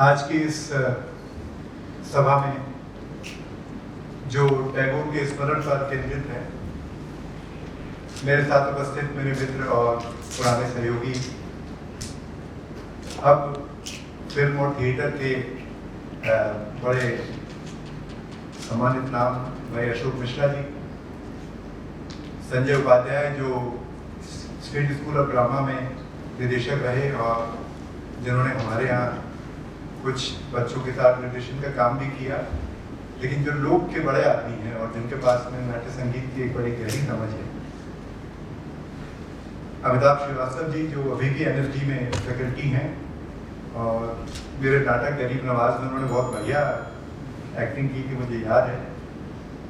आज की इस सभा में जो टैगोर के स्मरण पर केंद्रित है, मेरे साथ उपस्थित मेरे मित्र और पुराने सहयोगी, अब फिल्म और थिएटर के बड़े सम्मानित नाम भाई अशोक मिश्रा जी, संजय उपाध्याय जो स्टेट स्कूल ऑफ ड्रामा में निदेशक रहे और जिन्होंने हमारे यहाँ कुछ बच्चों के साथ निर्देशन का काम भी किया, लेकिन जो लोग के बड़े आदमी हैं और जिनके पास में नाट्य संगीत की एक बड़ी गहरी समझ है, अमिताभ श्रीवास्तव जी जो अभी भी NSD में फैकल्टी हैं और मेरे नाटक गरीब नवाज में उन्होंने बहुत बढ़िया एक्टिंग की कि मुझे याद है,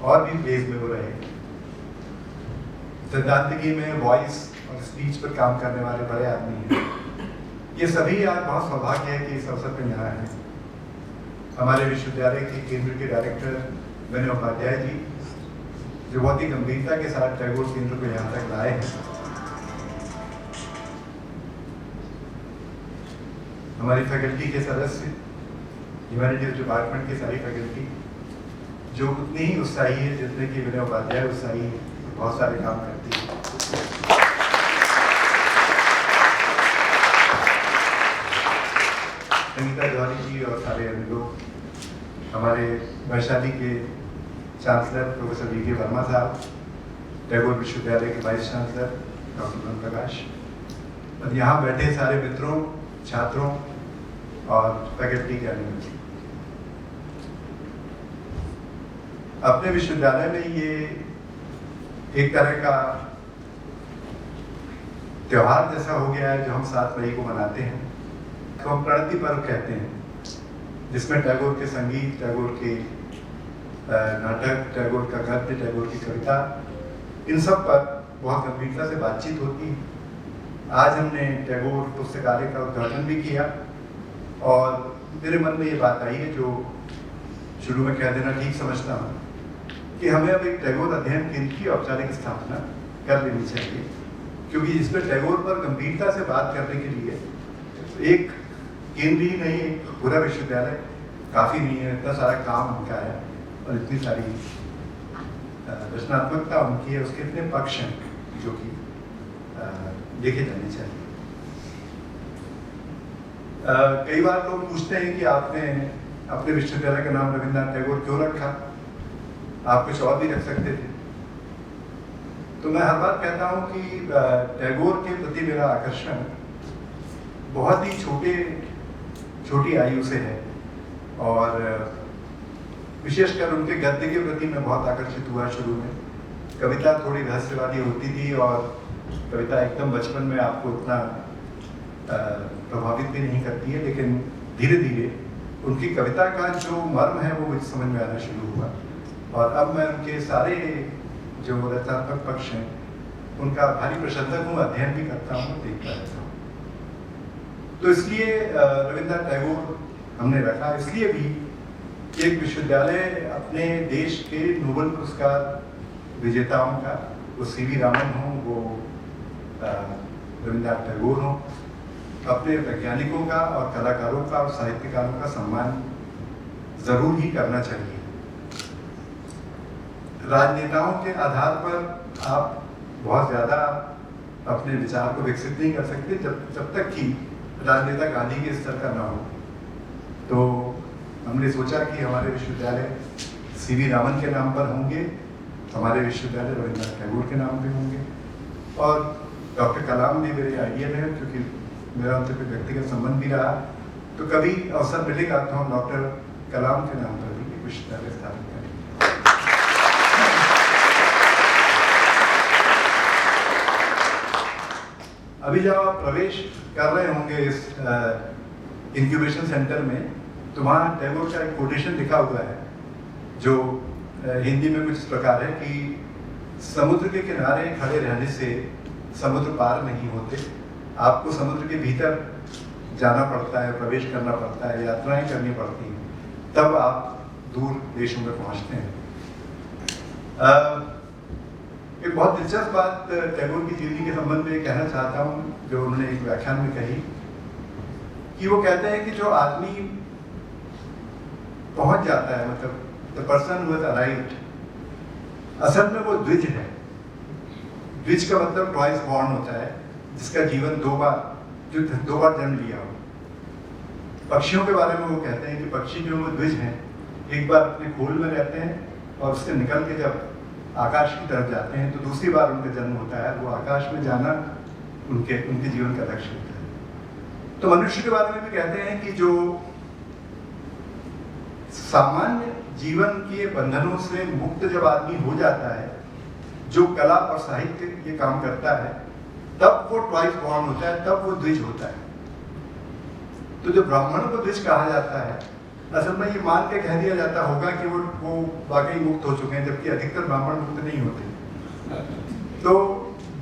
और भी प्लेस में वो रहे। सिद्धांतिकी में वॉइस और स्पीच पर काम करने वाले बड़े आदमी हैं। ये सभी आज बहुत सौभाग्य है कि इस अवसर पर यहाँ हैं। हमारे विश्वविद्यालय के केंद्र के डायरेक्टर विनय उपाध्याय जी जो बहुत ही गंभीरता के साथ टैगोर केंद्र को यहाँ तक लाए हैं। हमारी फैकल्टी के सदस्य, ह्यूमैनिटीज डिपार्टमेंट की सारी फैकल्टी जो उतनी ही उत्साही है जितने कि विनय उपाध्याय उत्साही है, बहुत सारे काम करती है। संगीता जौहरी जी और सारे अन्य लोग, हमारे वैशाली के चांसलर प्रोफेसर V.K. वर्मा साहब, टैगोर विश्वविद्यालय के vice chancellor doctor Om Prakash, और यहाँ बैठे सारे मित्रों, छात्रों और फैकल्टी के अन्य मित्र। अपने विश्वविद्यालय में ये एक तरह का त्योहार जैसा हो गया है जो हम 7 मई को मनाते हैं, तो हम प्रणति पर्व कहते हैं, जिसमें टैगोर के संगीत, टैगोर के नाटक, टैगोर का गद्य, टैगोर की कविता, इन सब पर बहुत गंभीरता से बातचीत होती है। आज हमने टैगोर पुस्तकालय का उद्घाटन भी किया और मेरे मन में ये बात आई है जो शुरू में कह देना ठीक समझता हूँ कि हमें अब एक टैगोर अध्ययन केंद्र की औपचारिक स्थापना कर लेनी चाहिए, क्योंकि इसमें टैगोर पर गंभीरता से बात करने के लिए एक केंद्र ही नहीं, पूरा विश्वविद्यालय काफ़ी नहीं है। इतना सारा काम उनका है और इतनी सारी रचनात्मकता उनकी है, उसके इतने पक्ष हैं जो कि देखे जाने चाहिए। कई बार लोग पूछते हैं कि आपने अपने विश्वविद्यालय का नाम रविन्द्रनाथ टैगोर क्यों रखा, आप कुछ और भी रख सकते थे। तो मैं हर बार कहता हूँ कि टैगोर के प्रति मेरा आकर्षण बहुत ही छोटी आयु से है और विशेषकर उनके गद्य के प्रति मैं बहुत आकर्षित हुआ। शुरू में कविता थोड़ी रहस्यवादी होती थी और कविता एकदम बचपन में आपको उतना प्रभावित भी नहीं करती है, लेकिन धीरे धीरे उनकी कविता का जो मर्म है वो मुझे समझ में आना शुरू हुआ और अब मैं उनके सारे जो रचनात्मक पक्ष हैं उनका भारी प्रशंसक हूँ, अध्ययन भी करता हूँ, देखता रहता हूँ। तो इसलिए रविन्द्रनाथ टैगोर हमने रखा, इसलिए भी एक विश्वविद्यालय अपने देश के नोबेल पुरस्कार विजेताओं का, वो C.V. रामन हों, वो रविन्द्रनाथ टैगोर हों, अपने वैज्ञानिकों का और कलाकारों का और साहित्यकारों का सम्मान जरूर ही करना चाहिए। राजनेताओं के आधार पर आप बहुत ज़्यादा अपने विचार को विकसित नहीं कर सकते जब तक कि राजनेता गांधी के स्तर का ना हो। तो हमने सोचा कि हमारे विश्वविद्यालय C.V. रामन के नाम पर होंगे, हमारे विश्वविद्यालय रविन्द्रनाथ टैगोर के नाम पे होंगे, और डॉक्टर कलाम भी मेरे आइडियल है क्योंकि मेरा उनसे कोई व्यक्तिगत संबंध भी रहा। तो कभी अवसर मिलेगा तो हम डॉक्टर कलाम के नाम पर भी विश्वविद्यालय स्थापित करेंगे। अभी जब आप प्रवेश कर रहे होंगे इस इंक्यूबेशन सेंटर में, तो वहाँ टैगोर का एक कोटेशन लिखा हुआ है जो हिंदी में कुछ इस प्रकार है कि समुद्र के किनारे खड़े रहने से समुद्र पार नहीं होते, आपको समुद्र के भीतर जाना पड़ता है, प्रवेश करना पड़ता है, यात्राएं करनी पड़ती हैं, तब आप दूर देशों में पहुँचते हैं। एक बहुत दिलचस्प बात टैगोर की जीवनी के संबंध में कहना चाहता हूँ, जो उन्होंने एक व्याख्यान में कही कि वो कहते हैं कि जो आदमी पहुंच जाता है, मतलब the person who has arrived, असल में वो द्विज है। द्विज का मतलब ट्वाइस बॉर्न होता है, जिसका जीवन दो बार जन्म लिया हो। पक्षियों के बारे में वो कहते हैं कि पक्षी जो वो द्विज हैं, एक बार अपने खोल में रहते हैं और उससे निकल के जब आकाश की तरफ जाते हैं तो दूसरी बार उनका जन्म होता है। वो आकाश में जाना उनके जीवन का लक्ष्य होता है। तो मनुष्य के बारे में भी कहते हैं कि जो सामान्य जीवन के बंधनों से मुक्त जब आदमी हो जाता है, जो कला और साहित्य ये काम करता है, तब वो ट्वाइस बॉर्न होता है, तब वो द्विज होता है। तो जो ब्राह्मणों को द्विज कहा जाता है, असल में ये मान के कह दिया जाता होगा कि वो वाकई मुक्त हो चुके हैं, जबकि अधिकतर ब्राह्मण मुक्त नहीं होते। तो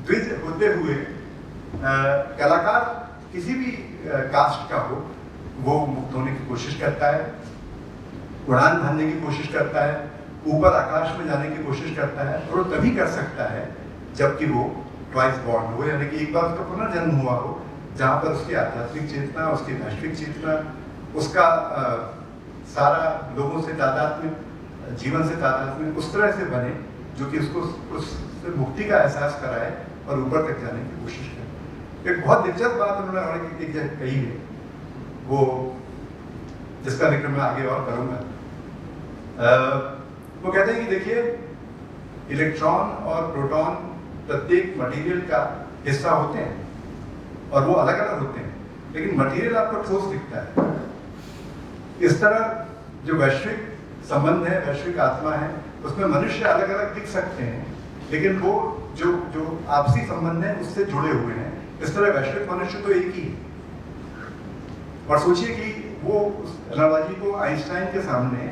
द्विज होते हुए कलाकार किसी भी कास्ट का हो, वो मुक्त होने की कोशिश करता है, उड़ान भरने की कोशिश करता है, ऊपर आकाश में जाने की कोशिश करता है, और वो तभी कर सकता है जबकि वो ट्वाइस बॉर्न हो, यानी कि एक बार उसका पुनर्जन्म हुआ हो, जहाँ पर उसकी आध्यात्मिक चेतना, उसकी वैश्विक चेतना, उसका सारा लोगों से तादात्म्य, जीवन से तादात्म्य उस तरह से बने जो कि उसको उससे मुक्ति का एहसास कराए और ऊपर तक जाने की कोशिश करे। एक बहुत दिलचस्प बात उन्होंने एक जगह कही है, वो जिसका जिक्र मैं आगे और करूँगा। वो कहते हैं कि देखिए, इलेक्ट्रॉन और प्रोटॉन प्रत्येक मटेरियल का हिस्सा होते हैं और वो अलग अलग होते हैं, लेकिन मटेरियल आपको ठोस दिखता है। इस तरह जो वैश्विक संबंध है, वैश्विक आत्मा है, उसमें मनुष्य अलग अलग दिख सकते हैं, लेकिन वो जो आपसी संबंध है उससे जुड़े हुए हैं। इस तरह वैश्विक मनुष्य तो एक ही है। और सोचिए कि वो अनावाजी को आइंस्टाइन के सामने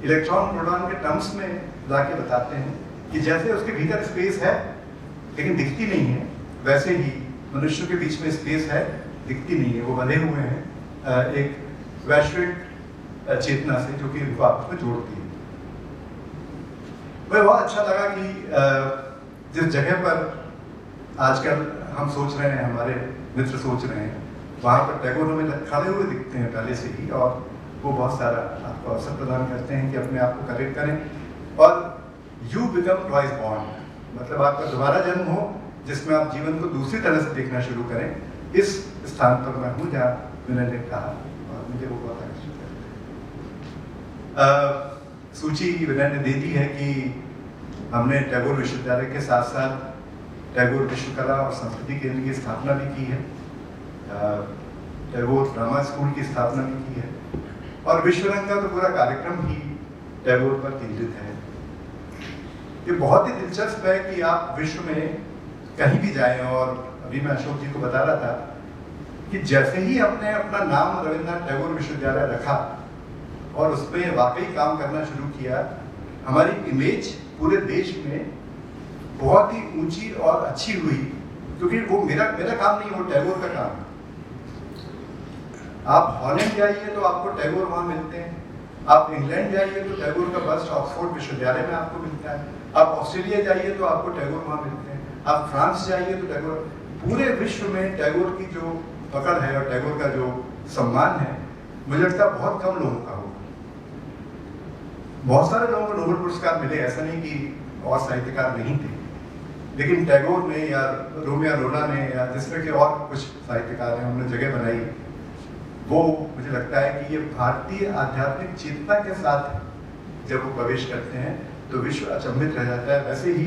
इलेक्ट्रॉन प्रोटॉन के टर्म्स में लाके बताते हैं कि जैसे उसके भीतर स्पेस है लेकिन दिखती नहीं है, वैसे ही मनुष्य के बीच में स्पेस है, दिखती नहीं है। वो बने हुए हैं एक वैश्विक चेतना से, जो कि उनको आपस में जोड़ती है। मुझे बहुत अच्छा लगा कि जिस जगह पर आजकल हम सोच रहे हैं, हमारे मित्र सोच रहे हैं, वहाँ पर टैगोर हमें खड़े हुए दिखते हैं पहले से ही, और वो बहुत सारा आपको अवसर प्रदान करते हैं कि अपने आप को करेक्ट करें और यू बिकम ट्वाइस बॉर्न, मतलब आपका दोबारा जन्म हो जिसमें आप जीवन को दूसरी तरह से देखना शुरू करें। इस स्थान पर मैं हूँ जहाँ विनय ने कहा, और मुझे वो बहुत आकर्षित है। सूची विनय ने दे दी है कि हमने टैगोर विश्वविद्यालय के साथ साथ टैगोर विश्व कला और संस्कृति केंद्र की स्थापना भी की है, टैगोर ड्रामा स्कूल की स्थापना भी की है, और विश्वरंग का तो पूरा कार्यक्रम ही टैगोर पर केंद्रित है। ये बहुत ही दिलचस्प है कि आप विश्व में कहीं भी जाएं, और अभी मैं अशोक जी को बता रहा था कि जैसे ही हमने अपना नाम रविन्द्रनाथ टैगोर विश्वविद्यालय रखा और उसमें वाकई काम करना शुरू किया, हमारी इमेज पूरे देश में बहुत ही ऊंची और अच्छी हुई, क्योंकि वो मेरा काम नहीं, वो टैगोर का काम है। आप हॉलैंड जाइए तो आपको टैगोर वहाँ मिलते हैं, आप इंग्लैंड जाइए तो टैगोर का बस्ट ऑक्सफोर्ड विश्वविद्यालय में आपको मिलता है, आप ऑस्ट्रेलिया जाइए तो आपको टैगोर वहाँ मिलते हैं, आप फ्रांस जाइए तो टैगोर। पूरे विश्व में टैगोर की जो पकड़ है और टैगोर का जो सम्मान है, मुझे लगता है बहुत कम लोगों का होगा। बहुत सारे लोगों को नोबेल पुरस्कार मिले, ऐसा नहीं कि और साहित्यकार नहीं थे, लेकिन टैगोर ने या रोमियो रोला ने या जिस तरह के और कुछ साहित्यकार हैं, उन्होंने जगह बनाई। वो मुझे लगता है कि ये भारतीय आध्यात्मिक चेतना के साथ जब वो प्रवेश करते हैं तो विश्व अचंभित रह जाता है। वैसे ही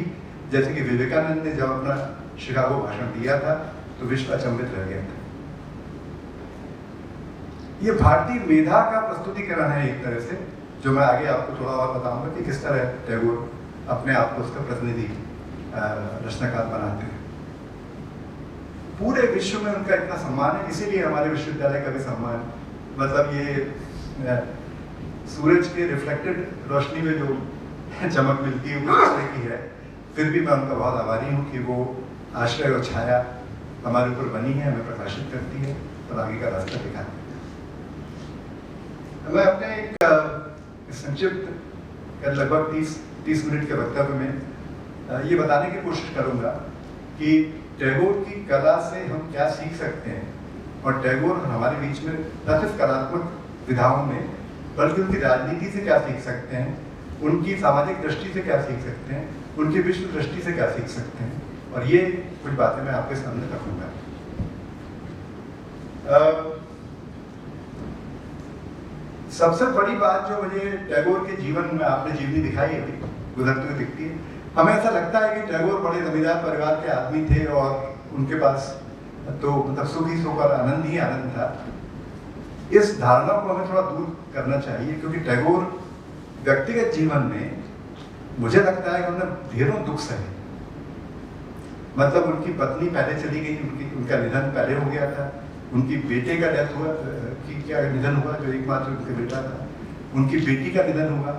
जैसे कि विवेकानंद ने जब अपना शिकागो भाषण दिया था तो विश्व अचंभित रह गया था। ये भारतीय मेधा का प्रस्तुतिकरण है एक तरह से, जो मैं आगे आपको थोड़ा और बताऊंगा कि किस तरह टैगोर अपने आप को उसका प्रतिनिधि रचनाकार बनाते हैं। पूरे विश्व में उनका इतना सम्मान है, इसीलिए हमारे विश्वविद्यालय का भी सम्मान, मतलब ये सूरज के रिफ्लेक्टेड रोशनी में जो चमक मिलती है वो इस तरह की है। फिर भी मैं उनका बहुत आभारी हूँ कि वो आश्रय और छाया हमारे ऊपर बनी है, हमें प्रकाशित करती है और आगे का रास्ता दिखाती है। मैं अपने एक संक्षिप्त लगभग 30 मिनट के वक्तव्य में ये बताने की कोशिश करूँगा कि टैगोर की कला से हम क्या सीख सकते हैं, और टैगोर हमारे बीच में न सिर्फ कलात्मक विधाओं में बल्कि उनकी राजनीति से क्या सीख सकते हैं, उनकी सामाजिक दृष्टि से क्या सीख सकते हैं, उनकी विश्व दृष्टि से क्या सीख सकते हैं। और ये कुछ बातें मैं आपके सामने रखूंगा। सबसे बड़ी बात जो मुझे टैगोर के जीवन में आपने जीवनी दिखाई अभी गुजरते हुए दिखती है, हमें ऐसा लगता है कि टैगोर बड़े जमींदार परिवार के आदमी थे और उनके पास तो मतलब सुखी सुख और आनंद ही आनंद था। इस धारणा को हमें थोड़ा दूर करना चाहिए, क्योंकि टैगोर व्यक्तिगत जीवन में मुझे लगता है कि उन्होंने ढेरों दुख सहे। मतलब उनकी पत्नी पहले चली गई, उनका निधन पहले हो गया था, उनकी बेटे का डेथ हुआ कि क्या निधन हुआ जो एकमात्र उनका बेटा था, उनकी बेटी का निधन हुआ,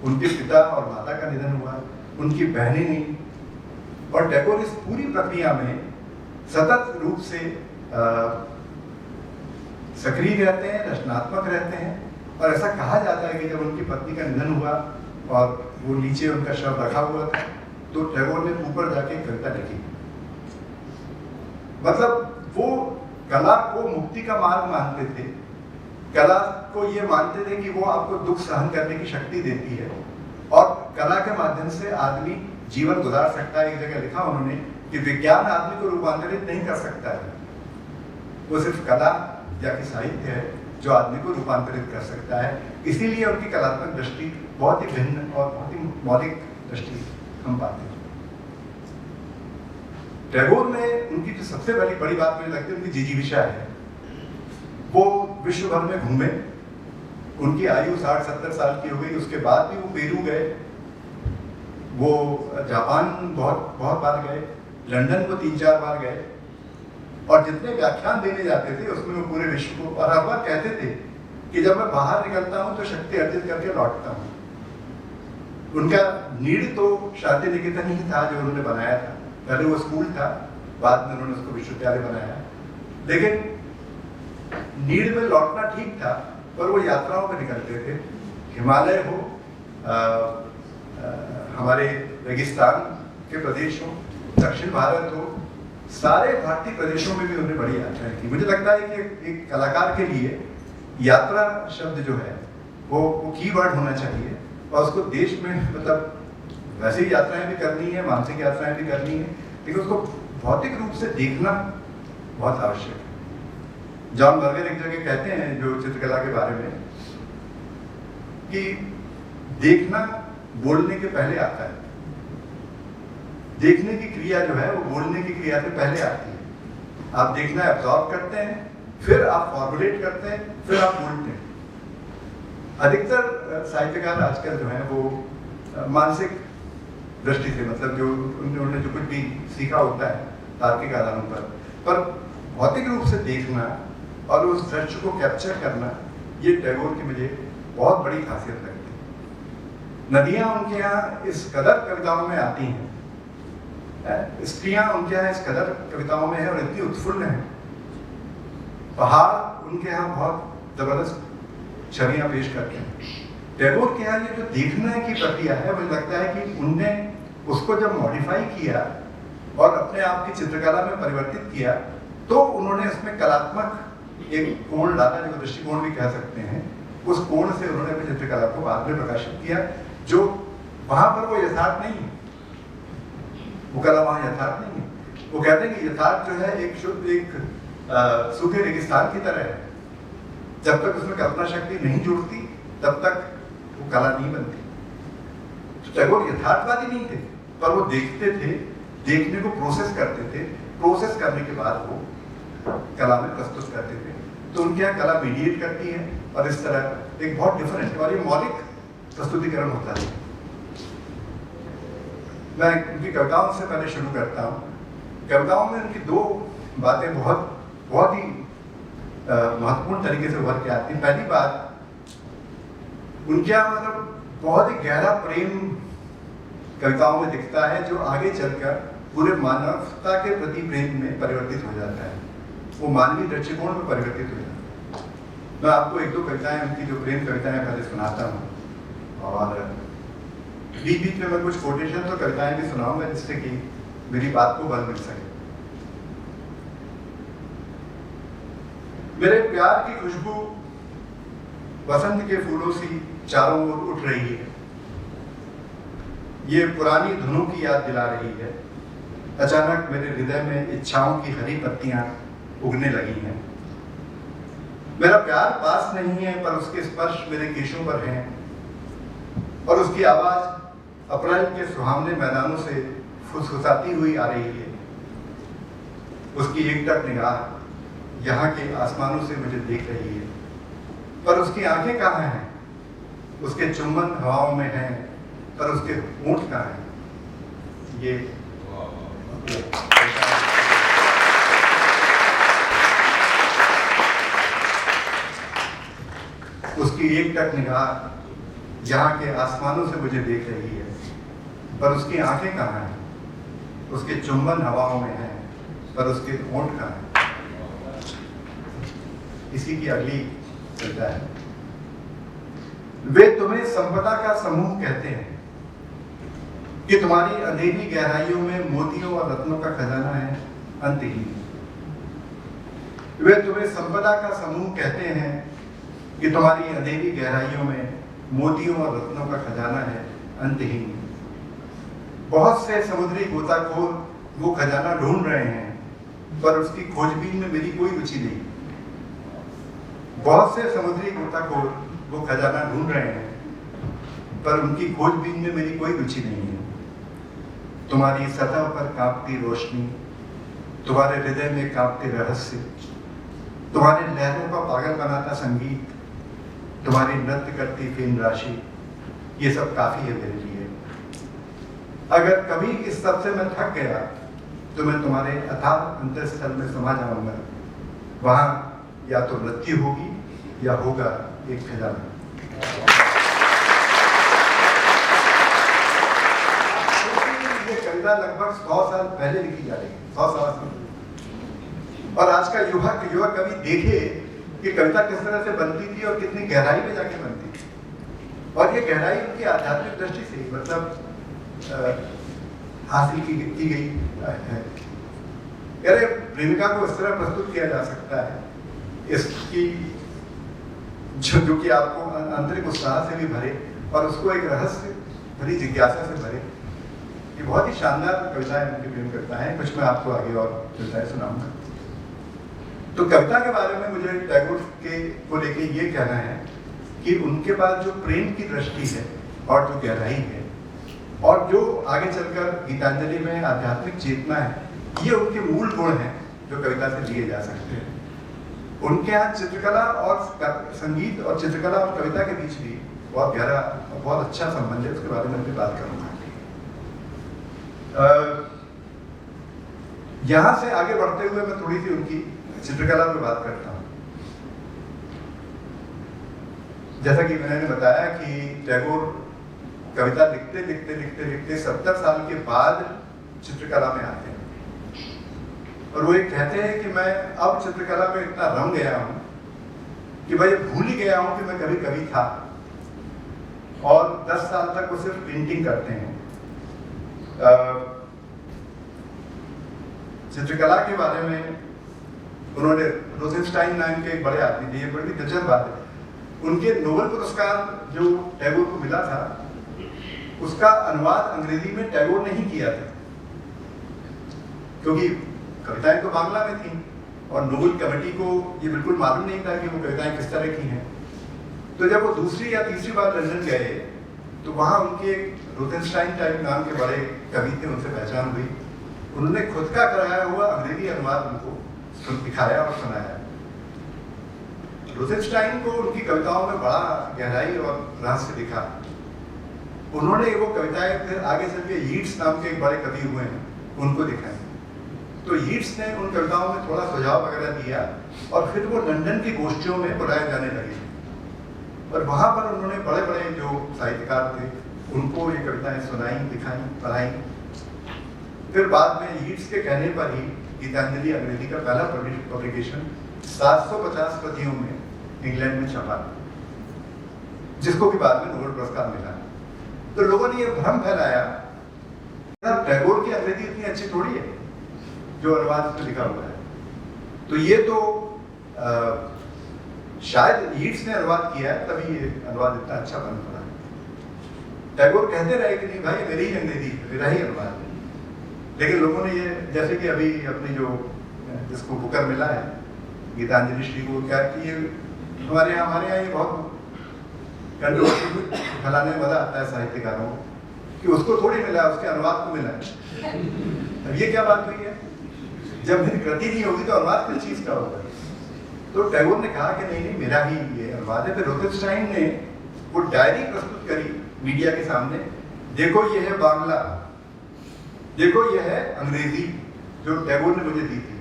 उनके पिता और माता का निधन हुआ, उनकी बहनें नहीं। और टैगोर इस पूरी प्रक्रिया में सतत रूप से सक्रिय रहते हैं, रचनात्मक रहते हैं। और ऐसा कहा जाता है कि जब उनकी पत्नी का निधन हुआ और वो नीचे उनका शव रखा हुआ था, तो टैगोर ने ऊपर जाके कविता लिखी। मतलब वो कला को मुक्ति का मार्ग मानते थे, कला को ये मानते थे कि वो आपको दुख सहन करने की शक्ति देती है और कला के माध्यम से आदमी जीवन गुजार सकता है। एक जगह लिखा उन्होंने कि विज्ञान आदमी को रूपांतरित नहीं कर सकता है, वो सिर्फ कला या कि साहित्य है जो आदमी को रूपांतरित कर सकता है। इसीलिए उनकी कलात्मक दृष्टि बहुत ही भिन्न और बहुत ही मौलिक दृष्टि हम पाते हैं। टैगोर में उनकी जो सबसे बड़ी बात मुझे लगती है उनकी जिजीविषा है। वो विश्व भर में घूमे, उनकी आयु 60-70 साल की हो गई, उसके बाद भी वो पेरू गए, वो जापान बहुत बार गए, लंदन को 3-4 बार गए और जितने व्याख्यान देने जाते थे उसमें वो पूरे विश्व को, और हर बार कहते थे कि जब मैं बाहर निकलता हूँ तो शक्ति अर्जित करके लौटता हूँ। उनका नीड़ तो शांति निकेतन ही था जो उन्होंने बनाया था। पहले वो स्कूल था, बाद में उन्होंने उसको विश्वविद्यालय बनाया। लेकिन नीड़ में लौटना ठीक था, पर वो यात्राओं पर निकलते थे। हिमालय हो, हमारे रेगिस्तान के प्रदेश हो, दक्षिण भारत हो, सारे भारतीय प्रदेशों में भी उन्होंने बड़ी यात्राएं की। मुझे लगता है कि एक कलाकार के लिए यात्रा शब्द जो है वो कीवर्ड होना चाहिए और उसको देश में मतलब वैसे ही यात्राएं भी करनी है, मानसिक यात्राएं भी करनी है, लेकिन उसको भौतिक रूप से देखना बहुत आवश्यक है। जॉन बर्गर एक जगह कहते हैं जो चित्रकला के बारे में कि देखना बोलने के पहले आता है। देखने की क्रिया जो है वो बोलने की क्रिया से पहले आती है। आप देखना एब्जॉर्ब करते हैं, फिर आप फॉर्मुलेट करते हैं, फिर आप बोलते हैं। अधिकतर साहित्यकार आजकल जो है वो मानसिक दृष्टि से, मतलब जो उन्होंने जो कुछ भी सीखा होता है तार्किक आधारों पर भौतिक रूप से देखना और उस दृश्य को कैप्चर करना, ये टैगोर की मुझे बहुत बड़ी खासियत लगती है। नदियां उनके यहाँ इस कदर कविताओं में आती हैं, स्त्रियां उनके यहाँ इस कदर कविताओं में है और इतनी उत्फुल्ल हैं। पहाड़ उनके यहाँ बहुत जबरदस्त छवियां पेश करते हैं। टैगोर के यहाँ ये जो देखने की प्रक्रिया है, मुझे लगता है कि उनने उसको जब मॉडिफाई किया और अपने आप की चित्रकला में परिवर्तित किया, तो उन्होंने उसमें कलात्मक एक कोण डाला, जो दृष्टिकोण भी कह सकते हैं। उस कोण से उन्होंने अपनी चित्रकला को बाद में प्रकाशित किया, जो वहां पर वो यथार्थ नहीं है, वो कला वहां यथार्थ नहीं है। वो कहते हैं कि यथार्थ जो है एक शुद्ध एक सूखे रेगिस्तान की तरह है। जब तक उसमें कल्पना शक्ति नहीं जुड़ती तब तक वो कला नहीं बनती। तो टैगोर यथार्थवादी नहीं थे, पर वो देखते थे, देखने को प्रोसेस करते थे, प्रोसेस करने के बाद वो कला में प्रस्तुत करते थे। तो उनके यहाँ कला मीडिएट करती है और इस तरह एक बहुत डिफरेंट और ये मौलिक प्रस्तुतिकरण होता है। मैं उनकी कविताओं से पहले शुरू करता हूँ। कविताओं में उनकी दो बातें बहुत ही महत्वपूर्ण तरीके से उभर के आती हैं। पहली बात, उनके यहाँ मतलब बहुत ही गहरा प्रेम कविताओं में दिखता है, जो आगे चलकर पूरे मानवता के प्रति प्रेम में परिवर्तित हो जाता है, वो मानवीय दृष्टिकोण में परिवर्तित हो जाता है। मैं आपको एक दो कविताएं उनकी जो प्रेम कविताएं पहले सुनाता हूँ और बीच बीच में मैं कुछ कोटेशन तो कविताएं भी सुनाऊंगा जिससे कि मेरी बात को बल मिल सके। मेरे प्यार की खुशबू वसंत के फूलों सी चारों ओर उठ रही है। ये पुरानी धुनों की याद दिला रही है। अचानक मेरे हृदय में इच्छाओं की हरी पत्तियां उगने लगी हैं। मेरा प्यार पास नहीं है, पर उसके स्पर्श मेरे केशों पर हैं और उसकी आवाज अप्रैल के सुहावने मैदानों से फुसफुसाती हुई आ रही है। उसकी एकटक निगाह यहाँ के आसमानों से मुझे देख रही है, पर उसकी आंखें कहाँ हैं? उसके चुंबन हवाओं में हैं, पर उसके होंठ कहाँ हैं? ये उसकी एकटक निगाह यहाँ के आसमानों से मुझे देख रही है, पर उसकी आंखें कहाँ हैं? उसके चुंबन हवाओं में हैं, पर उसके होंठ कहाँ हैं? इसी की अगली कविता है। वे तुम्हें संपदा का समूह कहते हैं कि तुम्हारी अंधेरी गहराइयों में मोतियों और रत्नों का खजाना है अंतहीन। वे तुम्हें संपदा का समूह कहते हैं कि तुम्हारी अंधेरी गहराइयों में मोतियों और रत्नों का खजाना है अंतहीन। बहुत से समुद्री गोताखोर वो खजाना ढूंढ रहे हैं, पर उसकी खोजबीन में मेरी कोई रुचि नहीं। बहुत से समुद्री गोताखोर वो खजाना ढूंढ रहे हैं, पर उनकी खोजबीन में मेरी कोई रुचि नहीं है। तुम्हारी सतह पर कांपती रोशनी, तुम्हारे हृदय में कांपते रहस्य, तुम्हारे लहरों का पागल बनाता संगीत, तुम्हारी नृत्य करती फेन राशि, ये सब काफी है मेरे लिए। अगर कभी इस सब से मैं थक गया तो मैं तुम्हारे अथाह अंतःस्थल में समा जाऊंगा। वहां या तो मृत्यु होगी या होगा एक खजाना। ये कविता लगभग 100 साल पहले लिखी जा रही है, 100 साल से। और आज का युवा कवि देखे कि कविता किस तरह से बनती थी और कितनी गहराई में जाके बनती थी। और ये गहराई उनकी आध्यात्मिक दृष्टि से मतलब हासिल की गई है। अरे प्रेमिका को इस तरह प्रस्तुत किया जा सकता है, इसकी जो कि आपको आंतरिक उत्साह से भी भरे और उसको एक रहस्य भरी जिज्ञासा से भरे। ये बहुत ही शानदार कविताएं उनकी प्रेम करता है। कुछ मैं आपको आगे और कविताएं सुनाऊंगा। तो कविता के बारे में मुझे टैगोर के को लेके ये कहना है कि उनके पास जो प्रेम की दृष्टि है और जो गहराई है और जो आगे चलकर गीतांजलि में आध्यात्मिक चेतना है, ये उनके मूल गुण हैं जो कविता से लिए जा सकते हैं। उनके यहाँ चित्रकला और संगीत और चित्रकला और कविता के बीच भी बहुत गहरा और बहुत अच्छा संबंध है। उसके बारे में मैं बात करूंगा। यहाँ से आगे बढ़ते हुए मैं थोड़ी सी उनकी चित्रकला पे बात करता हूँ। जैसा कि मैंने बताया कि टैगोर कविता लिखते 70 साल के बाद चित्रकला में आते हैं और वो एक कहते हैं कि मैं अब चित्रकला में इतना रम गया हूं कि भाई भूल ही गया हूं कि मैं कभी कवि था। और 10 साल तक वो सिर्फ पेंटिंग करते हैं। चित्रकला के बारे में उन्होंने रोसेनस्टाइन नाम के एक बड़े आदमी थे। ये बड़ी दिलचस्प बात है। उनके नोबेल पुरस्कार जो टैगोर को मिला था उसका अनुवाद अंग्रेजी में टैगोर ने ही किया था, क्योंकि कविताएं तो बांग्ला में थी और नोबेल कमेटी को ये बिल्कुल मालूम नहीं था कि वो कविताएं किस तरह की हैं। तो जब वो दूसरी या तीसरी बार लंदन गए तो वहाँ उनके रोसेनस्टाइन टाइप नाम के बड़े कवि थे, उनसे पहचान हुई। उन्होंने खुद का कराया हुआ अंग्रेजी अनुवाद उनको दिखाया और सुनाया। रोसेनस्टाइन को उनकी कविताओं में बड़ा गहराई और रहस्य दिखा। उन्होंने वो कविताएं फिर आगे चल के यीट्स नाम के एक बड़े कवि हुए हैं उनको दिखाई। तो यीट्स ने उन कविताओं में थोड़ा सुझाव वगैरह दिया और फिर वो लंदन की गोष्ठियों में बुलाए जाने लगे और वहां पर उन्होंने बड़े बड़े जो साहित्यकार थे उनको ये कविताएं सुनाई, दिखाई, पढ़ाई। फिर बाद में यीट्स के कहने पर ही गीतांजलि अंग्रेजी का पहला पब्लिकेशन 750 प्रतियों में इंग्लैंड में छपा, जिसको भी बाद में नोबेल पुरस्कार मिला। तो लोगों ने ये भ्रम फैलाया टैगोर की अंग्रेजी इतनी अच्छी थोड़ी है जो अनुवाद में लिखा हुआ है। तो ये तो शायद ईट्स ने अनुवाद किया है, तभी ये अनुवाद इतना अच्छा बन पड़ा। टैगोर कहते रहे कि नहीं भाई मेरी ही अंग्रेजी, मेरा ही अनुवाद है, लेकिन लोगों ने ये, जैसे कि अभी अपनी जो जिसको बुकर मिला है गीतांजलि श्री को, क्या कि ये हमारे यहाँ ये बहुत कंट्रोवर्सी फैलाने में मजा आता है साहित्यकारों को कि उसको थोड़ी मिला, उसके अनुवाद को मिला है। अब ये क्या बात हुई है, जब मेरी कृति नहीं होगी तो अनुवाद किस चीज का होगा। तो टैगोर ने कहा कि नहीं मेरा ही ये अनुवाद है। फिर रोथेनस्टाइन ने वो डायरी प्रस्तुत करी मीडिया के सामने, देखो ये है बांग्ला, देखो ये है अंग्रेजी जो टैगोर ने मुझे दी थी,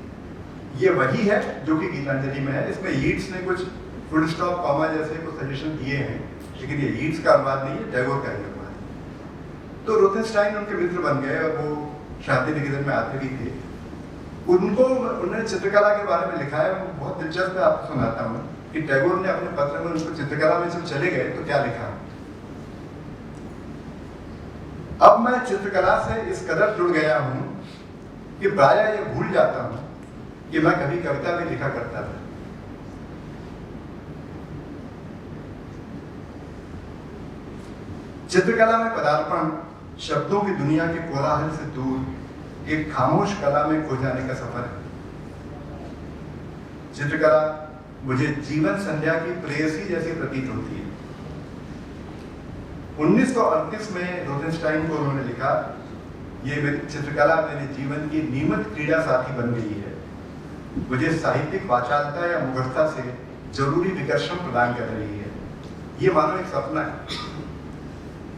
ये वही है जो कि गीतांजलि में है। इसमें यीट्स ने कुछ फुल स्टॉप कॉमा जैसे कुछ सजेशन दिए हैं, लेकिन ये यीट्स का अनुवाद नहीं है, टैगोर का ही अनुवाद है। तो रोथेनस्टाइन उनके मित्र बन गए और वो शांति निकेतन में आते भी थे। उन्होंने चित्रकला के बारे में लिखा है, वो बहुत दिलचस्प है, आपको सुनाता हूँ कि टैगोर ने अपने पत्र में उनको चित्रकला में जब चले गए तो क्या लिखा। अब मैं चित्रकला से इस कदर जुड़ गया हूं कि प्रायः ये भूल जाता हूं कि मैं कभी कविता भी लिखा करता था। चित्रकला में पदार्पण शब्दों की दुनिया के कोलाहल से दूर एक खामोश कला में खो जाने का सफर है। चित्रकला मुझे जीवन संध्या की प्रेयसी जैसी प्रतीत होती है। 1938 में रोथेनस्टाइन को उन्होंने लिखा, ये चित्रकला मेरे जीवन की नियमित क्रीड़ा साथी बन गई है, मुझे साहित्यिक वाचालता या मुखरता से जरूरी विकर्षण प्रदान कर रही है। ये मानो एक सपना है।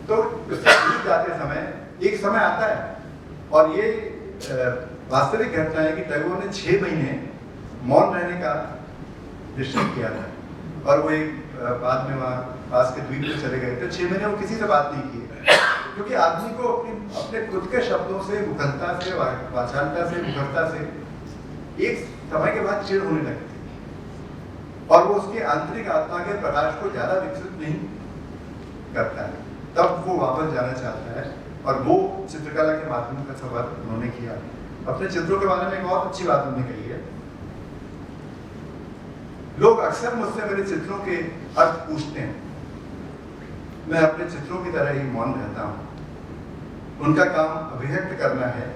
तो जाते समय एक समय आता है, और ये वास्तविक घटना है कि टैगोर ने 6 महीने मौन रहने का निश्चय किया था, और वो एक बाद में वहाँ पास के द्वीप पे चले गए थे। 6 महीने वो किसी से बात नहीं की, क्योंकि आदमी को अपने खुद के शब्दों से, मुखरता से, वाचालता से, मुखरता से एक समय के बाद चिढ़ होने लगती है, और वो उसकी आंतरिक आत्मा के प्रकाश को ज्यादा विकसित नहीं करता है। तब वो वापस जाना चाहता है, और वो चित्रकला के माध्यम का सफर उन्होंने किया। अपने चित्रों के बारे में एक बहुत अच्छी बात उन्होंने कही है। लोग अक्सर मुझसे मेरे चित्रों के अर्थ पूछते हैं, मैं अपने चित्रों की तरह ही मौन रहता हूं। उनका काम अभिव्यक्त करना है,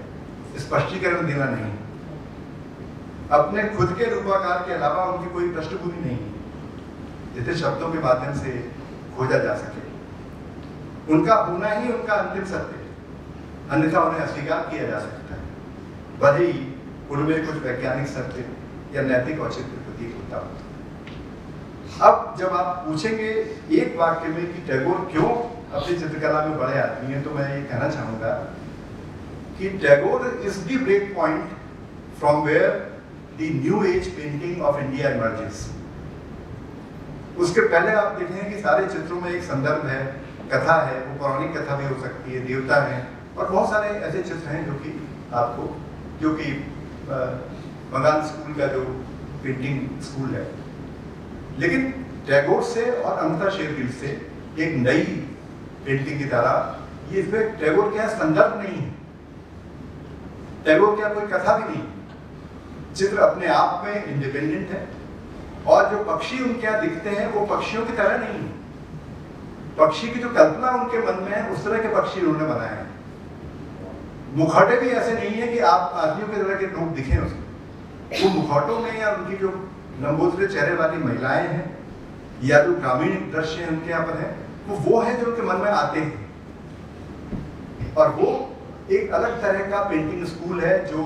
स्पष्टीकरण देना नहीं। अपने खुद के रूपाकार के अलावा उनकी कोई पृष्ठभूमि नहीं है जिसे शब्दों के माध्यम से खोजा जा सके। उनका होना ही उनका अंतिम सत्य है, अन्यथा उन्हें अस्वीकार किया जा सकता है, भले ही उनमें कुछ वैज्ञानिक सत्य या नैतिक औचित्य प्रतीत होता हो। अब जब आप पूछेंगे एक वाक्य में कि टैगोर क्यों अपनी चित्रकला में बड़े आदमी हैं, तो मैं ये कहना चाहूंगा कि Tagore is the break point from where the new age painting of India emerges. उसके पहले आप देखें कि सारे चित्रों में एक संदर्भ है, कथा है, वो पौराणिक कथा भी हो सकती है, देवता है, और बहुत सारे ऐसे चित्र हैं जो कि आपको, जो कि बंगाल स्कूल का जो पेंटिंग स्कूल है। लेकिन टैगोर से और अमृता शेरगिल से एक नई पेंटिंग की तरह, ये इसमें टैगोर क्या संदर्भ नहीं है, टैगोर क्या कोई कथा भी नहीं, चित्र अपने आप में इंडिपेंडेंट है, और जो पक्षी उनके यहाँ दिखते हैं वो पक्षियों की तरह नहीं है। पक्षी की जो कल्पना उनके मन में है उस तरह के पक्षी उन्होंने बनाए हैं। मुखौटे भी ऐसे नहीं है कि आप आदमियों की तरह के लोग दिखें उसमें। वो मुखौटों में या उनकी जो लंबोदरे चेहरे वाली महिलाएं हैं या जो ग्रामीण दृश्य उनके यहाँ पर है, वो है जो उनके मन में आते हैं। और वो एक अलग तरह का पेंटिंग स्कूल है जो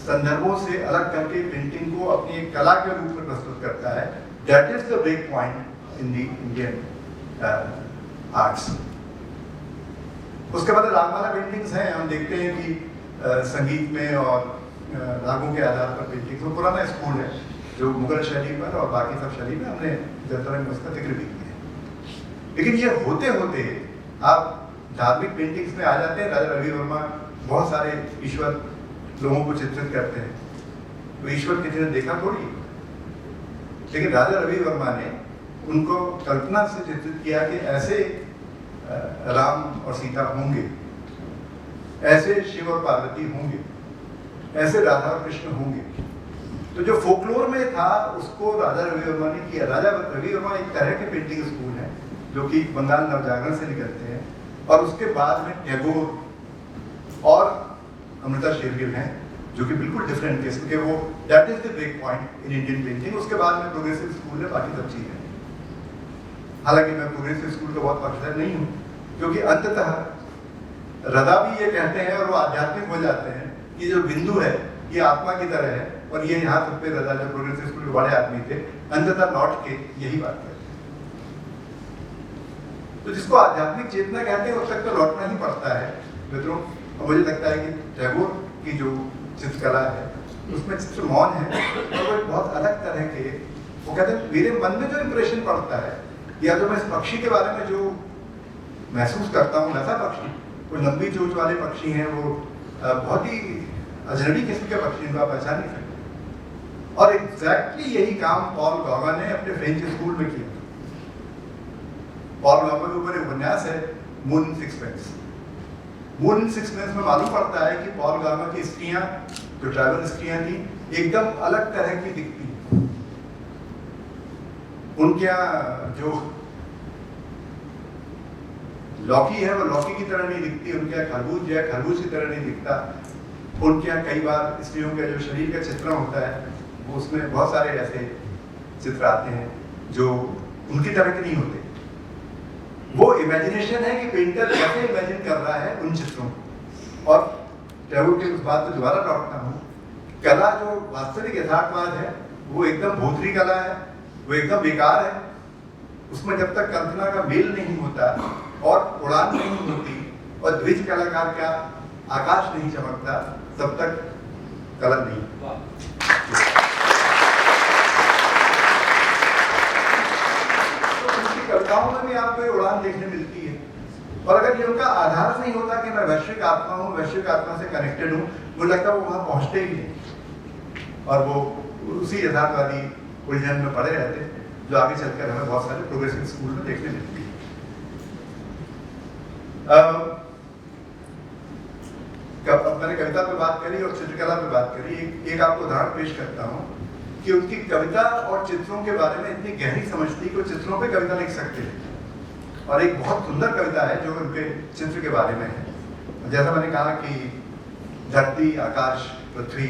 संदर्भों से अलग करके पेंटिंग को अपनी एक कला के रूप में प्रस्तुत करता है। That is the break point in the Indian arts. उसके बाद रागमाला पेंटिंग्स हैं, हम देखते हैं कि संगीत में और रागों के आधार पर पेंटिंग्स, वो पुराना स्कूल है जो मुगल शैली पर और बाकी सब शैली में हमने जरतरा में उसका जिक्र भी किया है। लेकिन ये होते होते आप धार्मिक पेंटिंग्स में आ जाते हैं। राजा रवि वर्मा बहुत सारे ईश्वर लोगों को चित्रित करते हैं, तो ईश्वर किसी ने देखा थोड़ी, लेकिन राजा रवि वर्मा ने उनको कल्पना से चित्रित किया कि ऐसे राम और सीता होंगे, ऐसे शिव और पार्वती होंगे, ऐसे राधा और कृष्ण होंगे। तो जो फोकलोर में था उसको राजा रवि वर्मा ने किया। राजा रवि वर्मा एक तरह के पेंटिंग स्कूल है जो कि बंगाल नवजागरण से निकलते हैं, और उसके बाद में टैगोर और अमृता शेरगिल हैं जो कि बिल्कुल डिफरेंट किस्म के, वो that is the break point in Indian painting. उसके बाद में प्रोग्रेसिव स्कूल है, बाकी सब चीज़ें। हालांकि मैं प्रोग्रेसिव स्कूल का बहुत पक्षधर नहीं हूँ, क्योंकि अंततः रदा भी ये कहते हैं और वो आध्यात्मिक हो जाते हैं कि जो बिंदु है ये आत्मा की तरह है, और ये यहाँ तक पे रदा जो प्रोग्रेसिव स्कूल के बड़े आदमी थे अंततः लौट के यही बात करते हैं। तो जिसको आध्यात्मिक चेतना कहते हैं उस तक तो लौटना ही पड़ता है मित्रों। और मुझे लगता है कि टैगोर की जो चित्रकला है उसमें चित्र मौन है, और वो बहुत अलग तरह के, वो कहते हैं मेरे मन में जो इंप्रेशन पड़ता है या जो मैं इस पक्षी के बारे में जो महसूस करता हूँ, वैसा पक्षी, वो लंबी चोंच वाले पक्षी हैं, वो बहुत ही अजनबी किस्म के पक्षी, इनको आप पहचान नहीं सकते। और एग्जैक्टली यही काम पॉल गॉगन ने अपने फ्रेंच स्कूल में किया। पॉल गॉगन के ऊपर एक उपन्यास है मून इन सिक्सपेंस। मून इन सिक्सपेंस में मालूम पड़ता है कि पॉल गॉगन की स्त्रियां, जो ट्राइबल स्त्रियां थी, एकदम अलग तरह की दिखती। उनके यहाँ जो लौकी है वो लौकी की तरह नहीं दिखती, उनके यहाँ खरबूज जो है खरबूज की तरह नहीं दिखता। उनके यहाँ कई बार स्त्रियों का जो शरीर का चित्रण होता है वो उसमें बहुत सारे ऐसे चित्र आते हैं जो उनकी तरह के नहीं होते। वो इमेजिनेशन है कि पेंटर कैसे इमेजिन कर रहा है उन चित्रों को। और टैगोर की उस बात पर दोबारा लौटता हूँ, कला जो वास्तविक यथार्थवाद है वो एकदम भोथरी कला है, वो एकदम बेकार है। उसमें जब तक कल्पना का मेल नहीं होता और उड़ान नहीं होती और द्विज कलाकार का आकाश नहीं चमकता, तब तक कला नहीं। तो उनकी कविताओं में भी आपको ये उड़ान देखने मिलती है। और अगर ये उनका आधार नहीं होता कि मैं वैश्विक आत्मा हूँ, वैश्विक आत्मा से कनेक्टेड हूँ, मुझे लगता है वो वहां पहुंचते ही नहीं और वो उसी यथार्थवादी उलझन में पड़े रहते, जो आगे चलकर हमें बहुत सारे प्रोग्रेसिव स्कूल में देखने मिलती है। मैंने कविता पे बात करी और चित्रकला पे बात करी। एक आपको उदाहरण पेश करता हूँ कि उनकी कविता और चित्रों के बारे में इतनी गहरी समझ थी कि चित्रों पे कविता लिख सकते थे। और एक बहुत सुंदर कविता है जो उनके चित्र के बारे में है। जैसा मैंने कहा कि धरती, आकाश, पृथ्वी,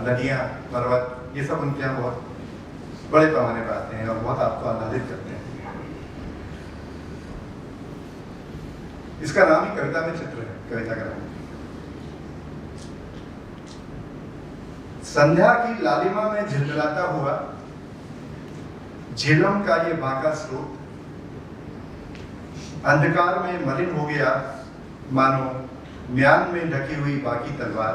नदियाँ, पर्वत, ये सब उनके यहाँ बहुत बड़े पैमाने पर आते हैं और बहुत आपको आह्लादित करते हैं। इसका नाम ही कविता में चित्र है, कविता का नाम। संध्या की लालिमा में झिलमिलाता हुआ झेलम का ये बांका स्रोत अंधकार में मलिन हो गया, मानो म्यान में ढकी हुई बाकी तलवार।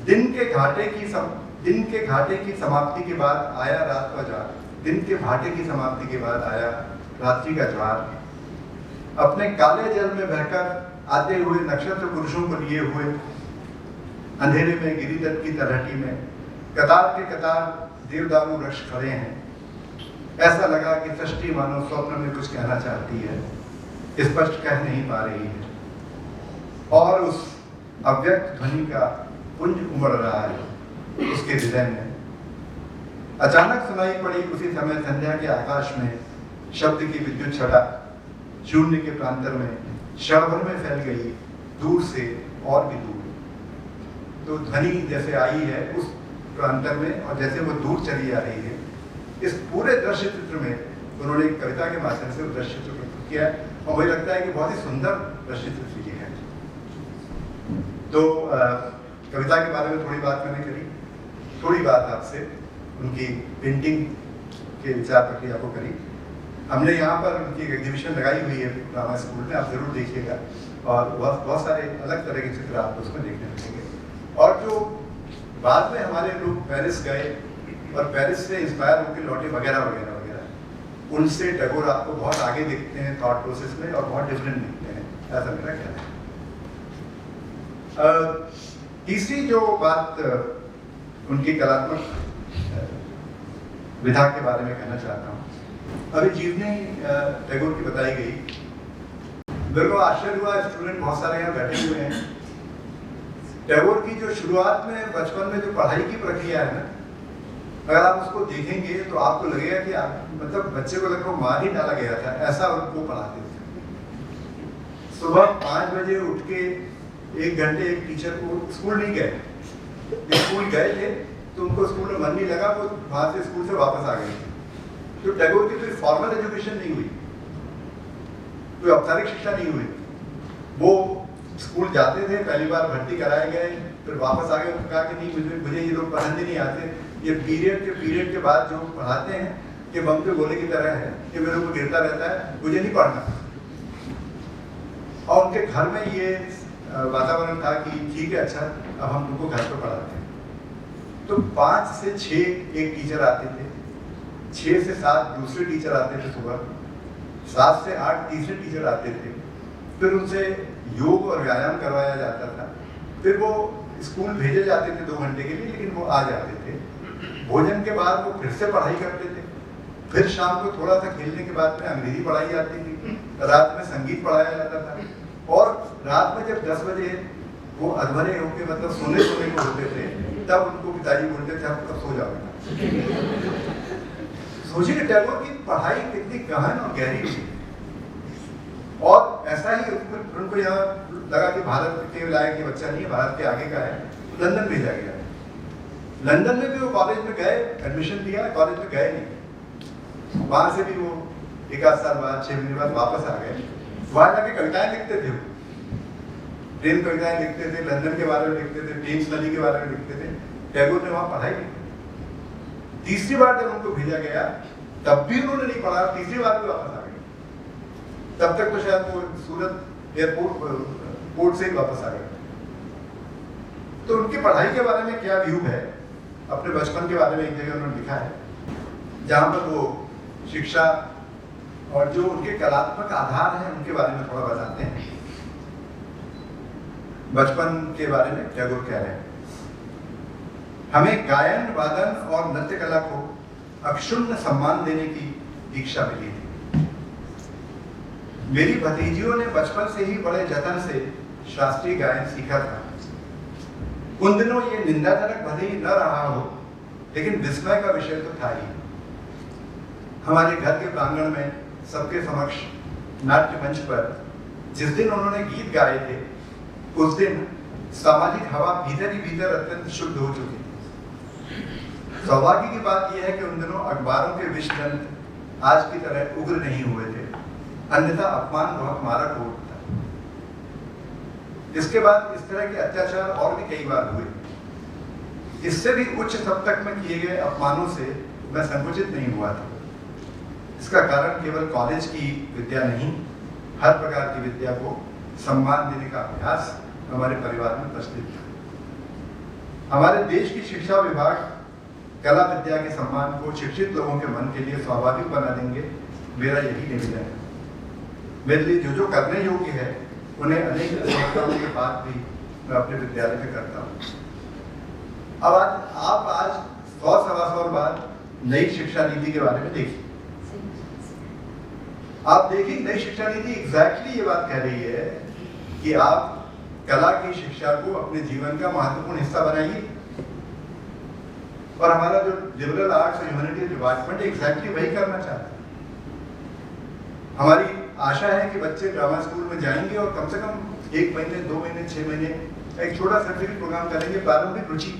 दिन के घाटे की समाप्ति के बाद आया रात का ज्वार। दिन के घाटे की समाप्ति के बाद आया रात्रि का ज्वार। अपने काले जल में बहकर आते हुए नक्षत्र पुरुषों को लिए हुए अंधेरे में गिरिदत्त की तलहटी में कतार के कतार देवदारू वृक्ष खड़े हैं। ऐसा लगा कि सृष्टि मानो स्वप्न में कुछ कहना चाहती है, स्पष्ट कह नहीं पा रही है, और उस अव्यक्त ध्वनि का पुंज उमड़ रहा है उसके हृदय में। अचानक सुनाई पड़ी उसी समय संध्या के आकाश में शब्द की विद्युत छटा शून्य के प्रांतर में क्षण भर में फैल गई, दूर से और भी दूर। तो ध्वनि जैसे आई है उस प्रांतर में और जैसे वो दूर चली आ रही है, इस पूरे दृश्य चित्र में उन्होंने एक कविता के माध्यम से दृश्य चित्र प्रस्तुत किया और मुझे लगता है कि बहुत ही सुंदर दृश्य चित्र ये है। तो कविता के बारे में थोड़ी बात मैंने करी, थोड़ी बात आपसे उनकी पेंटिंग के विचार प्रक्रिया को करी। हमने यहाँ पर उनकी एक एग्जीबिशन लगाई हुई है ड्रामा स्कूल में, आप जरूर देखिएगा और बहुत सारे अलग तरह के चित्र आपको उसमें देखने मिलेंगे। और जो बाद में हमारे लोग पेरिस गए और पेरिस से इंस्पायर होकर लौटे वगैरह वगैरह वगैरह, उनसे टैगोर आपको बहुत आगे दिखते हैं थॉट प्रोसेस में और बहुत डिफरेंट दिखते हैं, ऐसा मेरा कहना है। तीसरी जो बात उनकी कलात्मक विधा के बारे में कहना चाहता हूँ, अभी जीवनी टैगोर की बताई गई। मेरे को आश्चर्य हुआ, स्टूडेंट बहुत सारे यहाँ बैठे हुए हैं टैगोर की जो शुरुआत में बचपन में जो पढ़ाई की प्रक्रिया है ना, अगर आप उसको देखेंगे तो आपको लगेगा कि मतलब बच्चे को लगभग मार ही डाला गया था, ऐसा उनको पढ़ाते थे। सुबह 5 बजे उठ के 1 घंटे एक टीचर को, स्कूल नहीं गए, स्कूल गए थे तो उनको स्कूल में मन नहीं लगा, वो वहां से स्कूल से वापस आ गए थे। तो टैगोर की कोई फॉर्मल एजुकेशन नहीं हुई, कोई औपचारिक शिक्षा नहीं हुई। वो स्कूल जाते थे, पहली बार भर्ती कराए गए, फिर वापस आ गए, कहा कि नहीं मुझे ये लोग पसंद ही नहीं आते, ये पीरियड के बाद जो पढ़ाते हैं ये बम के गोले की तरह है, ये मेरे ऊपर गिरता रहता है, मुझे नहीं पढ़ना। और उनके घर में ये वातावरण था कि ठीक है, अच्छा अब हम तुमको घर पर पढ़ाते हैं। तो 5 से 6 एक टीचर आते थे, 6 से 7 दूसरे टीचर आते थे सुबह, 7 से 8 तीसरे टीचर आते थे। फिर उनसे योग और व्यायाम करवाया जाता था। फिर वो स्कूल भेजे जाते थे 2 घंटे के लिए, लेकिन वो आ जाते थे। भोजन के बाद वो फिर से पढ़ाई करते थे। फिर शाम को थोड़ा सा खेलने के बाद में अंग्रेजी पढ़ाई जाती थी, रात में संगीत पढ़ाया जाता था। और रात में जब 10 बजे वो अधमरे होकर मतलब सोने को होते थे, तब उनको पिताजी बोलते थे आप कब सो जाओगे। सोचिए टैगोर की पढ़ाई कितनी गहन और गहरी थी। और ऐसा ही उनको यहाँ लगा कि भारत के लायक ये बच्चा नहीं है, भारत के आगे का है, लंदन भेजा गया। लंदन में भी वो कॉलेज में गए, एडमिशन दिया, कॉलेज में गए नहीं। वहां से भी वो 1 साल बाद 6 महीने बाद वापस आ गए। वहां जाके कविताएं लिखते थे, प्रेम कविताएं लिखते थे, लंदन के बारे में लिखते थे, टेम्स नदी के बारे में लिखते थे। टैगोर ने वहां पढ़ाई की। तीसरी बार जब उनको भेजा गया तब भी उन्होंने नहीं पढ़ा, तीसरी बार भी वापस आ गए। तब तक तो शायद वो सूरत एयरपोर्ट पोर्ट से ही वापस आ गए। तो उनकी पढ़ाई के बारे में क्या व्यू है, अपने बचपन के बारे में एक जगह उन्होंने लिखा है, जहां पर वो शिक्षा और जो उनके कलात्मक आधार हैं उनके बारे में थोड़ा बताते हैं। बचपन के बारे में टैगोर कह रहे हैं, हमें गायन, वादन और नृत्य कला को अक्षुण्ण सम्मान देने की दीक्षा मिली थी। मेरी भतीजियों ने बचपन से ही बड़े जतन से शास्त्रीय गायन सीखा था। उन दिनों ये निंदाजनक भले ही न रहा हो, लेकिन विस्मय का विषय तो था ही। हमारे घर के प्रांगण में सबके समक्ष नाट्य मंच पर जिस दिन उन्होंने गीत गाए थे, उस दिन सामाजिक हवा भीतर ही भीतर अत्यंत शुद्ध हो चुकी थी। सौभाग्य की बात यह है कि उन दिनों अखबारों के विषदंत आज की तरह उग्र नहीं हुए थे, अन्यथा अपमान बहुत मारक हो। इसके बाद इस तरह के अत्याचार और भी कई बार हुए। इससे भी उच्च सप्तक में किए गए अपमानों से मैं संकुचित नहीं हुआ था। इसका कारण केवल कॉलेज की विद्या नहीं, हर प्रकार की विद्या को सम्मान देने का अभ्यास हमारे परिवार में प्रचलित था। हमारे देश की शिक्षा विभाग कला विद्या के सम्मान को शिक्षित लोगों के मन के लिए स्वाभाविक बना देंगे, मेरा यही निवेदन है। मेरे लिए जो करने योग्य है उन्हें अनेक असमर्थताओं के बाद भी मैं अपने विद्यालय में करता हूँ। अब आज 100-125 बाद नई शिक्षा नीति के बारे में देखिए। आप देखिए नई शिक्षा नीति एग्जैक्टली ये बात कह रही है कि आप कला की शिक्षा को अपने जीवन का महत्वपूर्ण हिस्सा बनाइए। और हमारा जो लिबरल आर्ट्स और ह्यूमैनिटीज डिपार्टमेंट एग्जैक्टली वही करना चाहता है। हमारी आशा है कि बच्चे ड्रामा स्कूल में जाएंगे और कम से कम 1 महीने, 2 महीने, 6 महीने एक छोटा सर्टिफिकेट प्रोग्राम करेंगे, प्रारंभिक रुचि,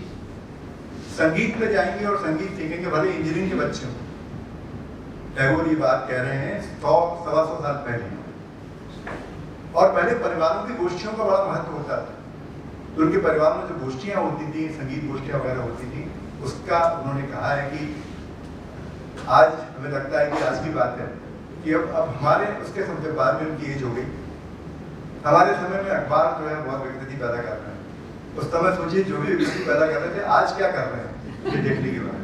संगीत में जाएंगे और संगीत सीखेंगे, भले इंजीनियरिंग के बच्चे हों। टैगोर ये बात कह रहे हैं 100-125 साल पहले। और पहले परिवारों की गोष्ठियों का बड़ा महत्व होता था। तो उनके परिवार में जो गोष्ठियां होती थी, संगीत गोष्ठियां वगैरह होती थी, उसका उन्होंने कहा है कि आज हमें लगता है कि आज की बात है कि अब हमारे उसके समय बाद में उनकी एज हो गई। हमारे समय में अखबार जो है बहुत विकृति पैदा कर रहे हैं। उस समय सोचिए जो भी विकृति पैदा कर रहे थे, आज क्या कर रहे हैं ये देखने के बाद।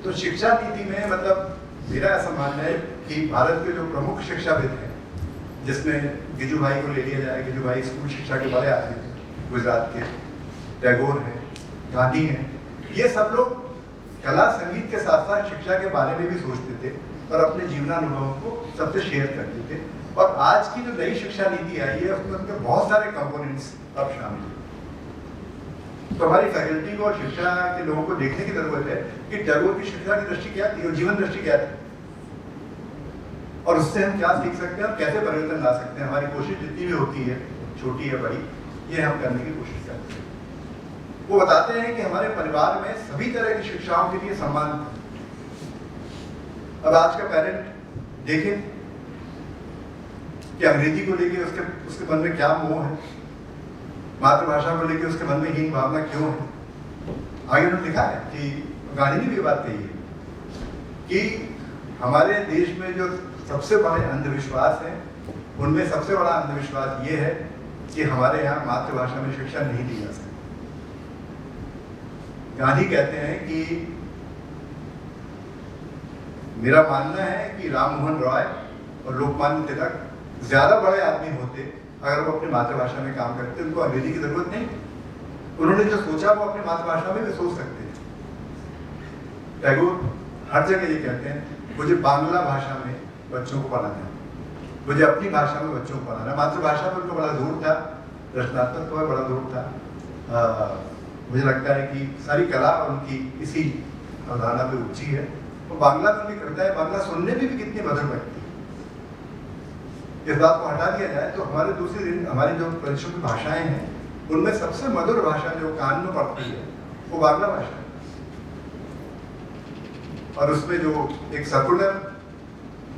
तो शिक्षा नीति में मतलब मेरा ऐसा मानना है कि भारत के जो प्रमुख शिक्षाविद हैं, जिसमें गिजू भाई को ले लिया जाए, गिजू भाई स्कूल शिक्षा के बड़े आदमी थे गुजरात के, टैगोर हैं, गांधी हैं, ये सब लोग कला संगीत के साथ साथ शिक्षा के बारे में भी सोचते थे और अपने जीवनानुभवों को सबसे शेयर करते थे। और आज की जो नई शिक्षा नीति आई है उसमें उनके बहुत सारे कंपोनेंट्स अब शामिल हैं। तो हमारी फैकल्टी को और शिक्षा के लोगों को देखने की जरूरत है कि टैगोर की शिक्षा की दृष्टि क्या थी और जीवन दृष्टि क्या थी, और उससे हम क्या सीख सकते हैं और कैसे परिवर्तन ला सकते हैं। हमारी कोशिश जितनी भी होती है, छोटी या बड़ी, ये हम करने की कोशिश करते हैं। वो बताते हैं कि हमारे परिवार में सभी तरह की शिक्षाओं के लिए सम्मान था। अब आज का पेरेंट देखें कि अंग्रेजी को लेके उसके मन में क्या मोह है, मातृभाषा को लेके उसके मन में हीन भावना क्यों है। आगे उन्होंने लिखा है कि गांधी ने भी ये बात कही है कि हमारे देश में जो सबसे बड़े अंधविश्वास हैं, उनमें सबसे बड़ा अंधविश्वास ये है कि हमारे यहाँ मातृभाषा में शिक्षा नहीं दी जा सकती। गांधी कहते हैं कि मेरा मानना है कि राम मोहन रॉय और लोकमान्य तिलक ज्यादा बड़े आदमी होते अगर वो अपनी मातृभाषा में काम करते, उनको अंग्रेजी की जरूरत नहीं। उन्होंने जो सोचा वो अपनी मातृभाषा में भी सोच सकते थे। टैगोर हर जगह ये कहते हैं, मुझे बांग्ला भाषा में बच्चों को पढ़ाना है, मुझे अपनी भाषा में बच्चों को पढ़ाना है। मातृभाषा पर उनको बड़ा जोर था, रचनात्मक पर बड़ा जोर था। मुझे लगता है कि सारी कला उनकी इसी अवधारणा पे ऊंची है। वो बांग्ला में भी करता है, बांग्ला सुनने में भी कितनी मधुर लगती है। इस बात को हटा दिया जाए तो हमारे दूसरी दिन हमारी जो प्रदेशों की भाषाएं हैं, उनमें सबसे मधुर भाषा जो कान में पड़ती है वो बांग्ला भाषा है। और उसमें जो एक सर्कुलर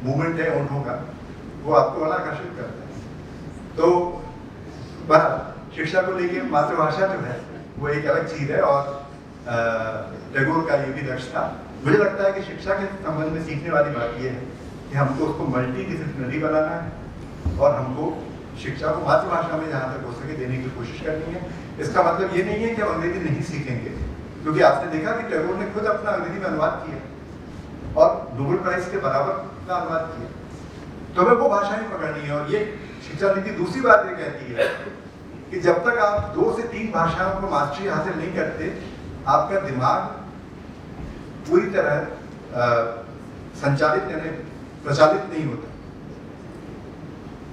मूवमेंट है ओंठों का, वो आपको बड़ा आकर्षित करता है। तो बहरहाल शिक्षा को लेके मातृभाषा जो है वो एक अलग चीज है, और टैगोर का ये भी लक्ष्य था। मुझे लगता है कि शिक्षा के संबंध में सीखने वाली बात ये है कि हमको उसको मल्टी डिसिप्लिनरी बनाना है और हमको शिक्षा को मातृभाषा में जहाँ तक हो सके देने की कोशिश करनी है। इसका मतलब ये नहीं है कि हम अंग्रेजी नहीं सीखेंगे, क्योंकि आपने देखा कि टैगोर ने खुद अपना अंग्रेजी में अनुवाद किया और नोबेल प्राइज के बराबर का अनुवाद किया। तो हमें वो भाषा ही पकड़नी है। और ये शिक्षा नीति दूसरी बात ये कहती है कि जब तक आप 2 से 3 भाषाओं को मास्टरी हासिल नहीं करते, आपका दिमाग पूरी तरह संचालित यानी प्रचालित नहीं होता।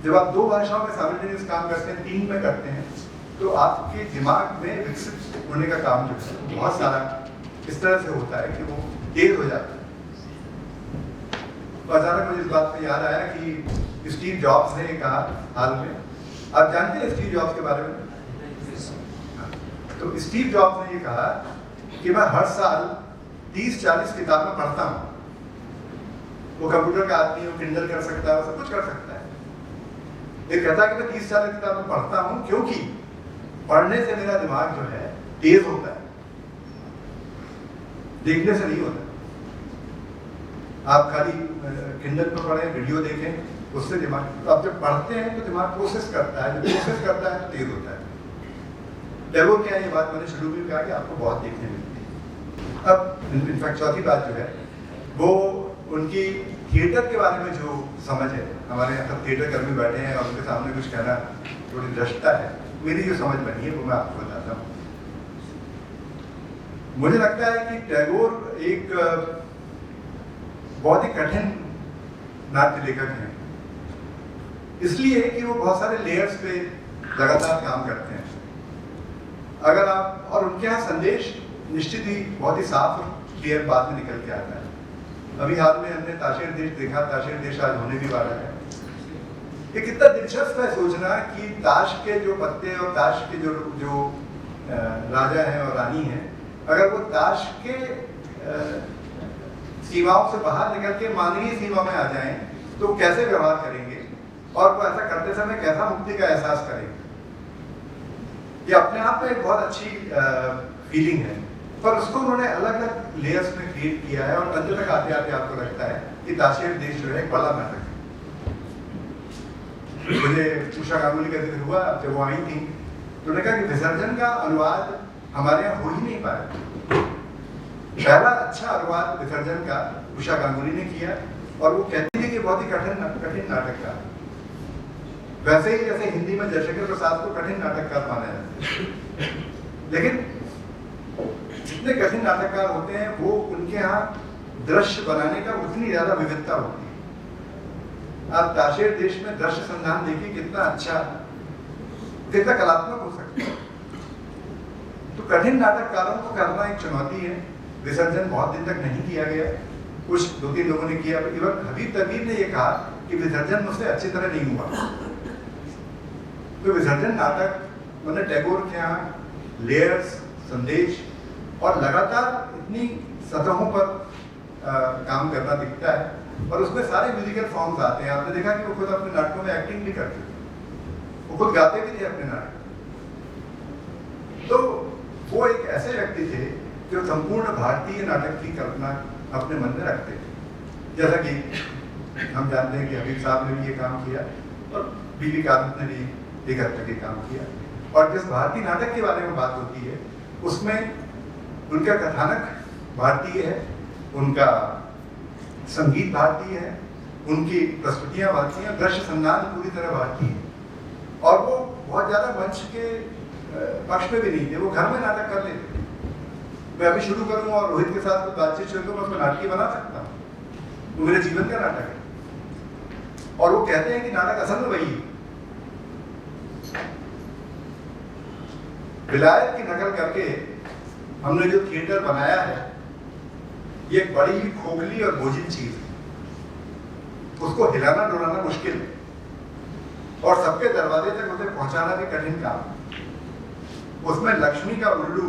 जब आप 2 भाषाओं में साइमल्टेनियस काम करते हैं, 3 में करते हैं, तो आपके दिमाग में विकसित होने का काम जो है बहुत सारा इस तरह से होता है कि वो तेज हो जाता है। तो अचानक मुझे इस बात पे याद आया कि स्टीव जॉब्स ने कहा हाल में, आप जानते हैं स्टीव जॉब्स के बारे में? तो स्टीव जॉब्स ने ये कहा कि मैं हर साल 30-40 किताबें पढ़ता हूँ। वो कंप्यूटर का आदमी, वो किंडल कर सकता है, वो सब कुछ कर सकता है। ये कहता है कि मैं 30-40 किताबें पढ़ता हूँ क्योंकि पढ़ने से मेरा दिमाग जो है तेज होता है, देखने से नहीं होता। आप खाली किंडल पर पढ़ें, वीडियो देखें, उससे दिमाग, तो आप जब पढ़ते हैं तो दिमाग प्रोसेस करता है, जब प्रोसेस करता है तो तेज होता है। टैगोर क्या ये बात मैंने शुरू में कहा कि आपको बहुत देखने मिलती है। अब इनफैक्ट चौथी बात जो है वो उनकी थिएटर के बारे में जो समझ है, हमारे यहाँ सब थिएटर कर्मी बैठे हैं और उनके सामने कुछ कहना थोड़ी दृष्टता है। मेरी जो समझ बनी है वो मैं आपको बताता हूँ। मुझे लगता है कि टैगोर एक बहुत ही कठिन नाट्य लेखक हैं, इसलिए कि वो बहुत सारे लेयर्स पे लगातार काम करते हैं। अगर आप, और उनके यहाँ संदेश निश्चित ही बहुत ही साफ और क्लियर बात में निकल के आता है। अभी हाल में हमने ताशेर देश देखा, ताशेर देश आज होने भी वाला है। ये कितना दिलचस्प है सोचना कि ताश के जो पत्ते और ताश के जो राजा हैं और रानी हैं, अगर वो ताश के सीमाओं से बाहर निकल के मानवीय सीमा में आ जाएं तो कैसे व्यवहार करेंगे और वो ऐसा करते समय कैसा मुक्ति का एहसास करेंगे। ये अपने आप में एक बहुत अच्छी फीलिंग है, पर उसको उन्होंने अलग अलग लेयर्स में क्रिएट किया है और अंत तक आते आते आपको लगता है कि ताशेर देश जो है एक बड़ा नाटक है। मुझे उषा गांगुली का जिक्र हुआ जब वो आई थी, तो उन्होंने कहा कि विसर्जन का अनुवाद हमारे यहाँ हो ही नहीं पाया। पहला अच्छा अनुवाद विसर्जन का उषा गांगुली ने किया और वो कहती थी कि बहुत ही कठिन नाटक था। वैसे ही जैसे हिंदी में जयशंकर प्रसाद को कठिन नाटककार माना जाता है, लेकिन जितने कठिन नाटककार होते हैं वो उनके यहाँ दृश्य बनाने का उतनी ज्यादा विविधता होती है। आप ताशेर देश में दृश्य संधान देखिए कितना अच्छा, कितना कलात्मक हो सकता है। तो तो कठिन नाटककारों को करना एक चुनौती है। विसर्जन बहुत दिन तक नहीं किया गया, कुछ 2-3 लोगों ने किया। इवन हबीब तबीर ने यह कहा कि विसर्जन मुझसे अच्छी तरह नहीं हुआ। तो विसर्जन नाटक मैंने टैगोर के यहाँ लेयर्स, संदेश और लगातार इतनी सतहों पर काम करना दिखता है। और उसमें सारे म्यूजिकल फॉर्म्स आते हैं। आपने देखा कि वो खुद अपने नाटकों में एक्टिंग भी करते थे, वो खुद गाते भी थे अपने नाटक। तो वो एक ऐसे व्यक्ति थे जो संपूर्ण भारतीय नाटक की कल्पना अपने मन में रखते थे। जैसा कि हम जानते हैं कि हबीब साहब ने भी ये काम किया और बीवी कादत ने भी एक हद तक ये काम किया। और जिस भारतीय नाटक के बारे में बात होती है उसमें उनका कथानक भारतीय है, उनका संगीत भारतीय है, उनकी प्रस्तुतियां भारतीय हैं, दृश्य संधान पूरी तरह भारतीय है। और वो बहुत ज़्यादा मंच के पक्ष में भी नहीं थे, वो घर में नाटक कर लेते थे। मैं अभी शुरू करूँ और रोहित के साथ कुछ बातचीत शुरू करूँ, मैं उसमें नाटक बना सकता हूँ, वो मेरे जीवन का नाटक है। और वो कहते हैं कि नाटक असल में वही है। विलायत की नकल करके हमने जो थिएटर बनाया है ये एक बड़ी ही खोखली और बोझिल चीज है। उसको हिलाना डुलाना मुश्किल है और सबके दरवाजे तक उसे पहुंचाना भी कठिन काम। उसमें लक्ष्मी का उल्लू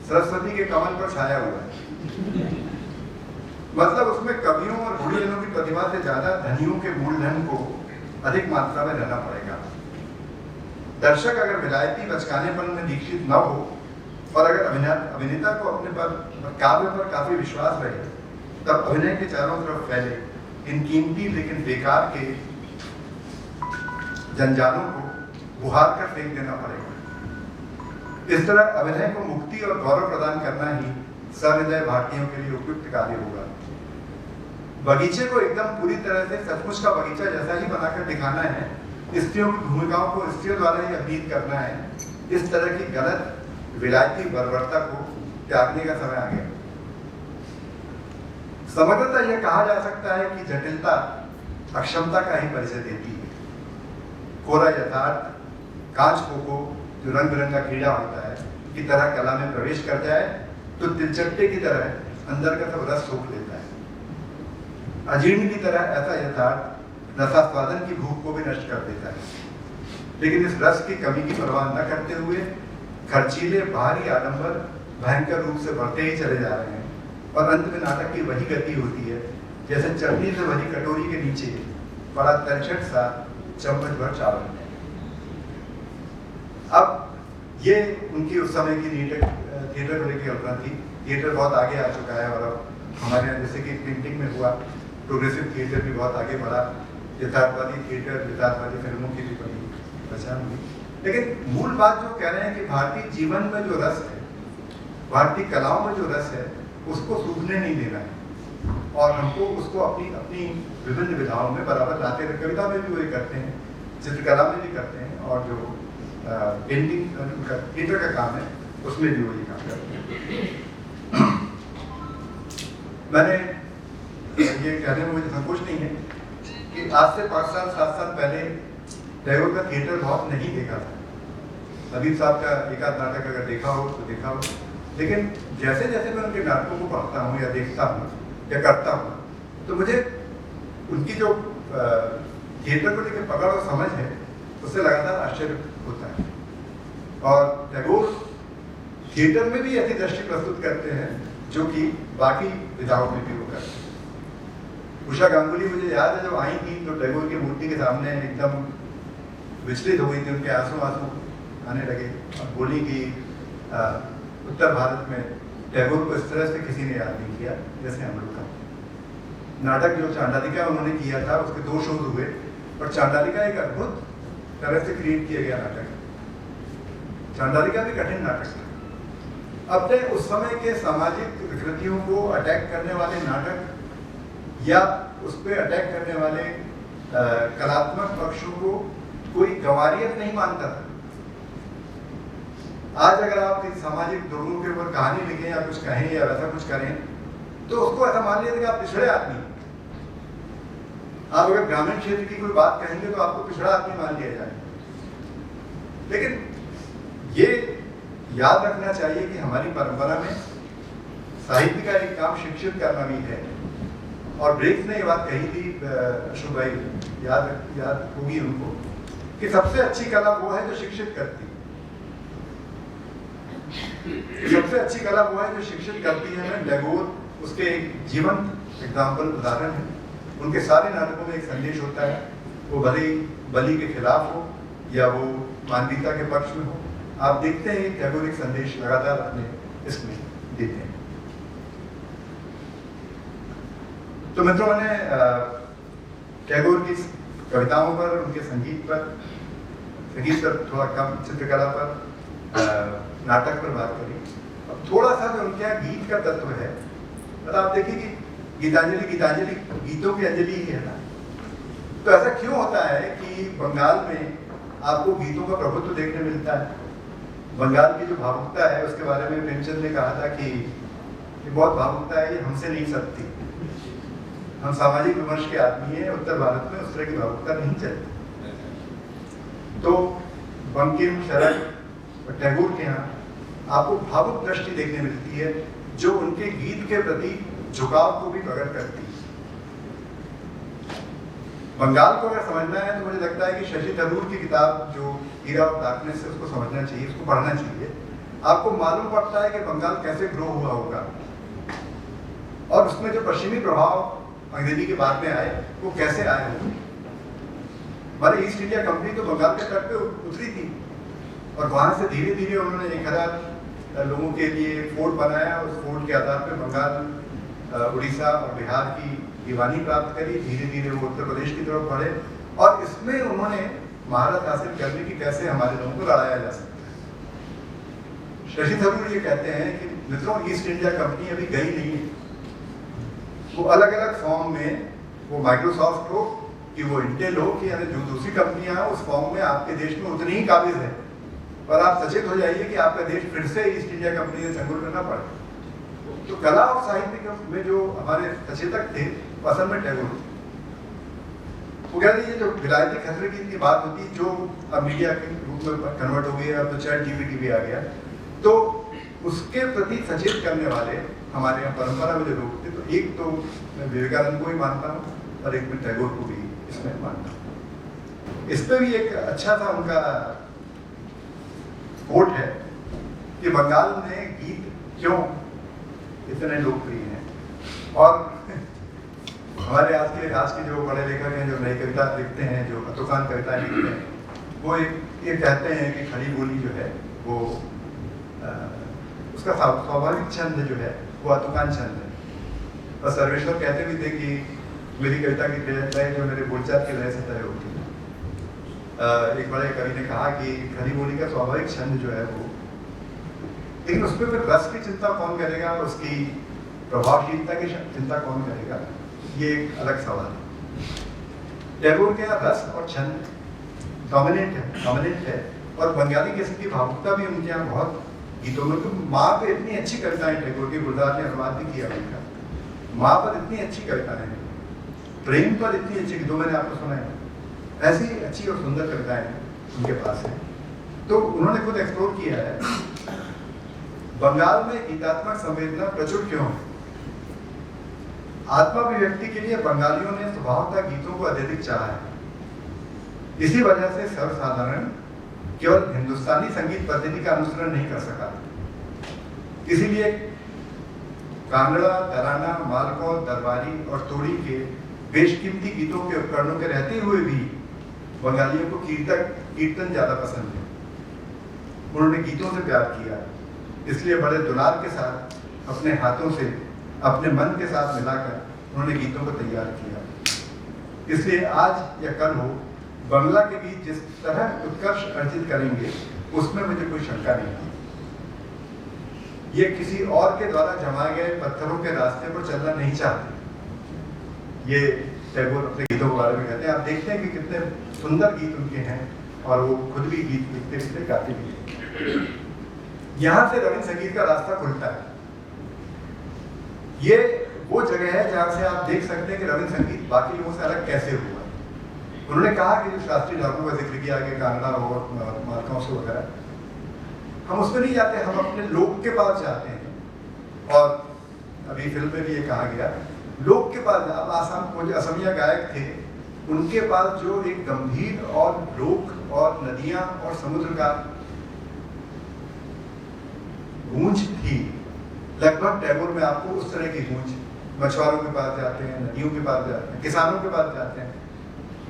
सरस्वती के कमल पर छाया हुआ है। मतलब उसमें कवियों और गुणियों की प्रतिभा से ज्यादा धनियों के मूलधन को अधिक मात्रा में रहना पड़ेगा। दर्शक अगर विलायती बचकानेपन में दीक्षित न हो और अगर अभिनेता को अपने पर काव्य पर काफी विश्वास रहे, तब अभिनय के चारों तरफ फैले इन कीमती लेकिन बेकार के जंजालों को बुहार कर फेंक देना पड़ेगा। इस तरह अभिनय को मुक्ति और गौरव प्रदान करना ही सहृदय भारतीयों के लिए उपयुक्त कार्य होगा। बगीचे को एकदम पूरी तरह से सचमुच का बगीचा जैसा ही बनाकर दिखाना है, स्त्रियों की भूमिकाओं को स्त्रियों द्वारा ही अभिनीत करना है। इस तरह की गलत विलायती बर्बरता को त्यागने का समय आ गया। समग्रता यह कहा जा सकता है कि जटिलता अक्षमता का ही परिचय देती है। कोरा यथार्थ कांच को जो रंग बिरंगा कीड़ा होता है की तरह कला में प्रवेश कर जाए तो तिलचट्टे की तरह अंदर का सब रस सोख लेता है। अजीर्ण की तरह ऐसा यथार्थ रसास्वादन की भूख को भी नष्ट कर देता है। लेकिन इस रस की कमी की परवाह न करते हुए खर्चीले भारी आडंबर भयंकर रूप से बढ़ते ही चले जा रहे हैं और अंत में नाटक की वही गति होती है जैसे चटनी से भरी कटोरी के नीचे बड़ा तलछट सा चम्मच भर चावल। अब ये उनकी उस समय की थिएटर को लेकर कल्पना थी। थिएटर बहुत आगे आ चुका है और अब हमारे यहाँ जैसे कि प्रिंटिंग में हुआ, प्रोग्रेसिव थिएटर भी बहुत आगे बढ़ा, यथार्थवादी थिएटर, यथार्थवादी फिल्मों की भी बड़ी पहचान हुई। लेकिन मूल बात जो कह रहे हैं कि भारतीय जीवन में जो रस है, भारतीय कलाओं में जो रस है, उसको सूखने नहीं देना है और हमको उसको अपनी विभिन्न विधाओं में बराबर लाते रहे। कविता में भी वही करते हैं, चित्रकला में भी करते हैं और जो पेंटिंग थिएटर का काम है उसमें भी वही काम करते हैं। मैंने ये कहने में मुझे संकोच नहीं है कि आज से 5 साल 7 साल पहले टैगोर का थिएटर बहुत नहीं देखा था। हबीब साहब का एक आध नाटक अगर देखा हो तो देखा हो, लेकिन जैसे जैसे मैं उनके नाटकों को पढ़ता हूँ या देखता हूँ या करता हूँ तो मुझे उनकी जो थिएटर को लेकर पकड़ और समझ है उससे लगातार आश्चर्य होता है। और टैगोर थिएटर में भी ऐसी दृष्टि प्रस्तुत करते हैं जो कि बाकी विधाओं में भी वो करते हैं। उषा गांगुली मुझे याद है जब आई थी तो टैगोर की मूर्ति के सामने एकदम विचलित हो गई थी, उनके आंसू आने लगे और बोली कि उत्तर भारत में टैगोर को इस तरह से किसी ने याद नहीं किया जैसे हम लोग का। नाटक जो चांडालिका उन्होंने किया था उसके 2 शोज हुए और चांडालिका एक अद्भुत तरह से क्रिएट किया गया नाटक। चांडालिका भी कठिन नाटक था। अपने उस समय के सामाजिक विकृतियों को अटैक करने वाले नाटक या उस पर अटैक करने वाले कलात्मक पक्षों को कोई गंवारियत नहीं मानता था। आज अगर आप इस सामाजिक दुर्गुणों के ऊपर कहानी लिखें या कुछ कहें या वैसा कुछ करें तो उसको ऐसा मान लिया कि आप पिछड़े आदमी। आप अगर ग्रामीण क्षेत्र की कोई बात कहेंगे तो आपको पिछड़ा आदमी मान लिया जाए। लेकिन ये याद रखना चाहिए कि हमारी परंपरा में साहित्य का एक काम शिक्षित करना भी है। और ब्रेक्स ने ये बात कही थी, अशोक भाई याद होगी उनको, कि सबसे अच्छी कला वो है जो शिक्षित करती है। सबसे अच्छी कला वो है जो शिक्षित करती है। टैगोर उसके एक जीवंत एग्जाम्पल उदाहरण है। उनके सारे नाटकों में एक संदेश होता है, वो भले ही बलि के खिलाफ हो या वो मानवीयता के पक्ष में हो। आप देखते हैं टैगोर एक संदेश लगातार अपने इसमें देते हैं। तो मित्रों, मैंने टैगोर की कविताओं पर, उनके संगीत पर थोड़ा कम, चित्रकला पर, नाटक पर बात करी। अब थोड़ा सा जो उनके यहाँ गीत का तत्व है, मतलब आप देखिए कि गीतांजलि गीतों की अंजलि ही है ना। तो ऐसा क्यों होता है कि बंगाल में आपको गीतों का प्रभुत्व देखने मिलता है? बंगाल की जो भावुकता है उसके बारे में प्रेमचंद ने कहा था कि बहुत भावुकता है, ये हमसे नहीं सकती। हम सामाजिक विमर्श के आदमी हैं, उत्तर भारत में उस तरह की भावुकता नहीं चलती। तो बंकिम, शरद और टैगोर के यहाँ आपको भावुक दृष्टि देखने मिलती है, जो उनके गीत के प्रति झुकाव को भी प्रकट करती है। बंगाल को अगर समझना है तो मुझे लगता है कि शशि थरूर की किताब जो ईरा ऑफ डार्कनेस है उसको समझना चाहिए, उसको पढ़ना चाहिए। आपको मालूम पड़ता है कि बंगाल कैसे ग्रो हुआ होगा और उसमें जो पश्चिमी प्रभाव अंग्रेजी के बाद में आए वो कैसे आए होंगे। हमारे ईस्ट इंडिया कंपनी तो बंगाल के तट पे उतरी थी और वहां से धीरे धीरे उन्होंने 1000 लोगों के लिए फोर्ट बनाया। उस फोर्ट के आधार पर बंगाल, उड़ीसा और बिहार की दीवानी प्राप्त करी। धीरे धीरे वो उत्तर प्रदेश की तरफ बढ़े और इसमें उन्होंने महारत हासिल करने की कैसे हमारे लोगों को लड़ाया जा सकता है। शशि थरूर ये कहते हैं कि मित्रों, ईस्ट इंडिया कंपनी अभी गई नहीं है। वो अलग अलग फॉर्म में, वो माइक्रोसॉफ्ट हो कि वो इंटेल हो कि जो दूसरी कंपनियां हैं, उस फॉर्म में आपके देश में उतनी ही काबिज है। पर आप सचेत हो जाइए कि आपका देश फिर से ईस्ट इंडिया कंपनी से चंगुल करना पड़े। तो कला और साहित्य में जो हमारे सचेतक थे, असल में टैगोर थे। वो कहते हैं जो विलायती खतरे की इतनी बात होती, जो अब मीडिया के रूप में कन्वर्ट हो गई है, अब तो चैट जीपीटी भी आ गया, तो उसके प्रति सचेत करने वाले हमारे यहाँ परंपरा में जो लोग थे, तो एक तो मैं विवेकानंद को ही मानता हूँ और एक मैं टैगोर को भी इसमें मानता हूँ। इस पे भी एक अच्छा सा उनका कोट है कि बंगाल में गीत क्यों इतने लोकप्रिय हैं। और हमारे आज के जो पढ़े लेखक हैं, जो नई कविता लिखते हैं, जो अतुकान कविताएं लिखते हैं, वो ये कहते हैं कि खड़ी बोली जो है वो उसका स्वाभाविक छंद जो है वो अतुकान छंद है। और सर्वेश्वर कहते भी थे कि मेरी कविता की लय जो मेरे बोलचाल की लय से तय होती है। एक बड़े कवि ने कहा कि खड़ी बोली का स्वाभाविक छंद जो है वो, लेकिन उसमें फिर रस की चिंता कौन करेगा, उसकी प्रभावशीलता की चिंता कौन करेगा, ये एक अलग सवाल है। टैगोर के यहाँ रस और छंद डोमिनेंट है और बंगाली किस्म की भावुकता भी उनके यहाँ बहुत गीतों में। तो माँ पे इतनी अच्छी कविताएं टैगोर की, गुलजार ने अनुवाद भी किया उनका। माँ पर इतनी अच्छी कविताएं, प्रेम पर इतनी अच्छी, दो मैंने आपको सुना है, ऐसी अच्छी और सुंदर कविताएं उनके पास है। तो उन्होंने खुद एक्सप्लोर किया है बंगाल में गीतात्मक संवेदना प्रचुर क्यों है। आत्माभिव्यक्ति के लिए बंगालियों ने स्वभावतः गीतों को अत्यधिक चाहा है। इसी वजह से सर्वसाधारण केवल हिंदुस्तानी संगीत पद्धति का अनुसरण नहीं कर सका। इसीलिए कांगड़ा, तराना, मालकौल, दरबारी और तोड़ी के बेशकीमती गीतों के उपकरणों के रहते हुए भी बंगालियों को कीर्तन ज्यादा पसंद है। उन्होंने गीतों से प्यार किया, इसलिए बड़े दुलार के साथ अपने हाथों से, अपने मन के साथ मिलाकर उन्होंने गीतों को तैयार किया। इसलिए आज या कल हो, बंगला के गीत जिस तरह उत्कर्ष अर्जित करेंगे उसमें मुझे कोई शंका नहीं है। ये किसी और के द्वारा जमाए गए पत्थरों के रास्ते पर चलना नहीं चाहते। ये टैगोर अपने गीतों के बारे में कहते हैं। आप देखते हैं कि कितने सुंदर गीत उनके हैं और वो खुद भी गीत लिखते लिखते गाते भी हैं। यहाँ से रविंद्र संगीत का रास्ता खुलता है। ये वो जगह है जहाँ से आप देख सकते हैं कि रविंद्र संगीत बाकी लोगों से अलग कैसे हुआ। उन्होंने कहा कि जो शास्त्रीय रागों का जिक्र किया कि कांगड़ा और मालकांसु वगैरह, हम उसमें नहीं जाते, हम अपने लोग के पास जाते हैं। और अभी फिल्म में भी ये कहा गया, लोग के पास। अब आसाम वो जो असमिया गायक थे, उनके पास जो एक गंभीर और लोक और नदियां और समुद्र का गूंज थी, लगभग टैगोर में आपको उस तरह की गूंज। मछुआरों के पास जाते हैं, नदियों के पास जाते हैं, किसानों के पास जाते हैं,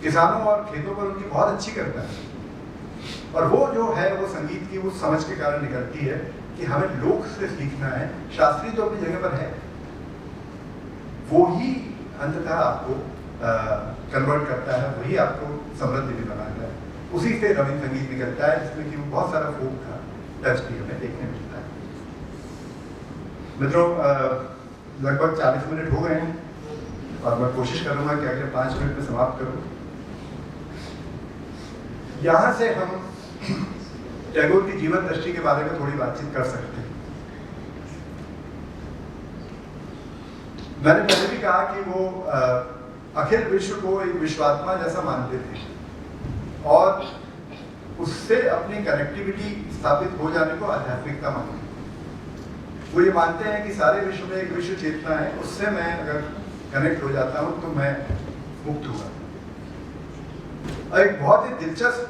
किसानों और खेतों पर उनकी बहुत अच्छी करता है। और वो जो है वो संगीत की उस समझ के कारण निकलती है कि हमें लोक से सीखना है। शास्त्रीय तो अपनी जगह पर है, वो ही अंततः आपको कन्वर्ट करता है, वही आपको समृद्ध भी बनाता है। उसी से रवींद्र संगीत निकलता है, जिसमें कि वो बहुत सारा फोक का टच भी हमें देखने मिलता है। मित्रों, लगभग 40 मिनट हो गए हैं और मैं कोशिश करूंगा कि अगले 5 मिनट में समाप्त करूं। यहां से हम टैगोर की जीवन दृष्टि के बारे में थोड़ी बातचीत कर सकते हैं। मैंने पहले भी कहा कि वो अखिल विश्व को एक विश्वात्मा जैसा मानते थे और उससे अपनी कनेक्टिविटी स्थापित हो जाने को आध्यात्मिकता मानते हैं। वो ये मानते हैं कि सारे विश्व में एक विश्व चेतना है, उससे मैं अगर कनेक्ट हो जाता हूं तो मैं मुक्त हुआ। एक बहुत ही दिलचस्प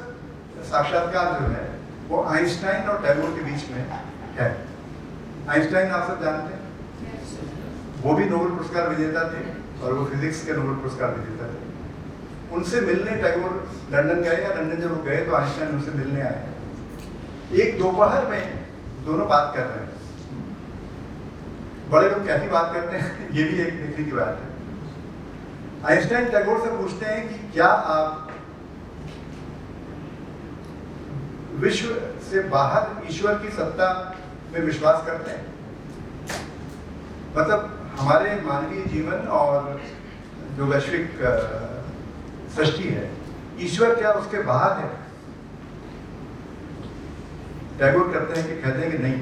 साक्षात्कार जो है वो आइंस्टाइन और टैगोर के बीच में है। आइंस्टाइन आप सब जानते हैं, वो भी नोबेल पुरस्कार विजेता थे और वो फिजिक्स के नोबेल पुरस्कार विजेता थे। उनसे मिलने टैगोर लंदन गए, या लंदन जब वो गए तो आइंस्टाइन उनसे मिलने आए। एक दोपहर में दोनों बात कर रहे हैं। बड़े लोग कैसी बात करते हैं ये भी एक देखने की बात है। आइंस्टाइन टैगोर से पूछते हैं कि क्या आप विश्व से बाहर ईश्वर की सत्ता में विश्वास करते हैं? मतलब हमारे मानवीय जीवन और जो वैश्विक सृष्टि है, ईश्वर क्या उसके बाहर है? टैगोर कहते हैं कि नहीं।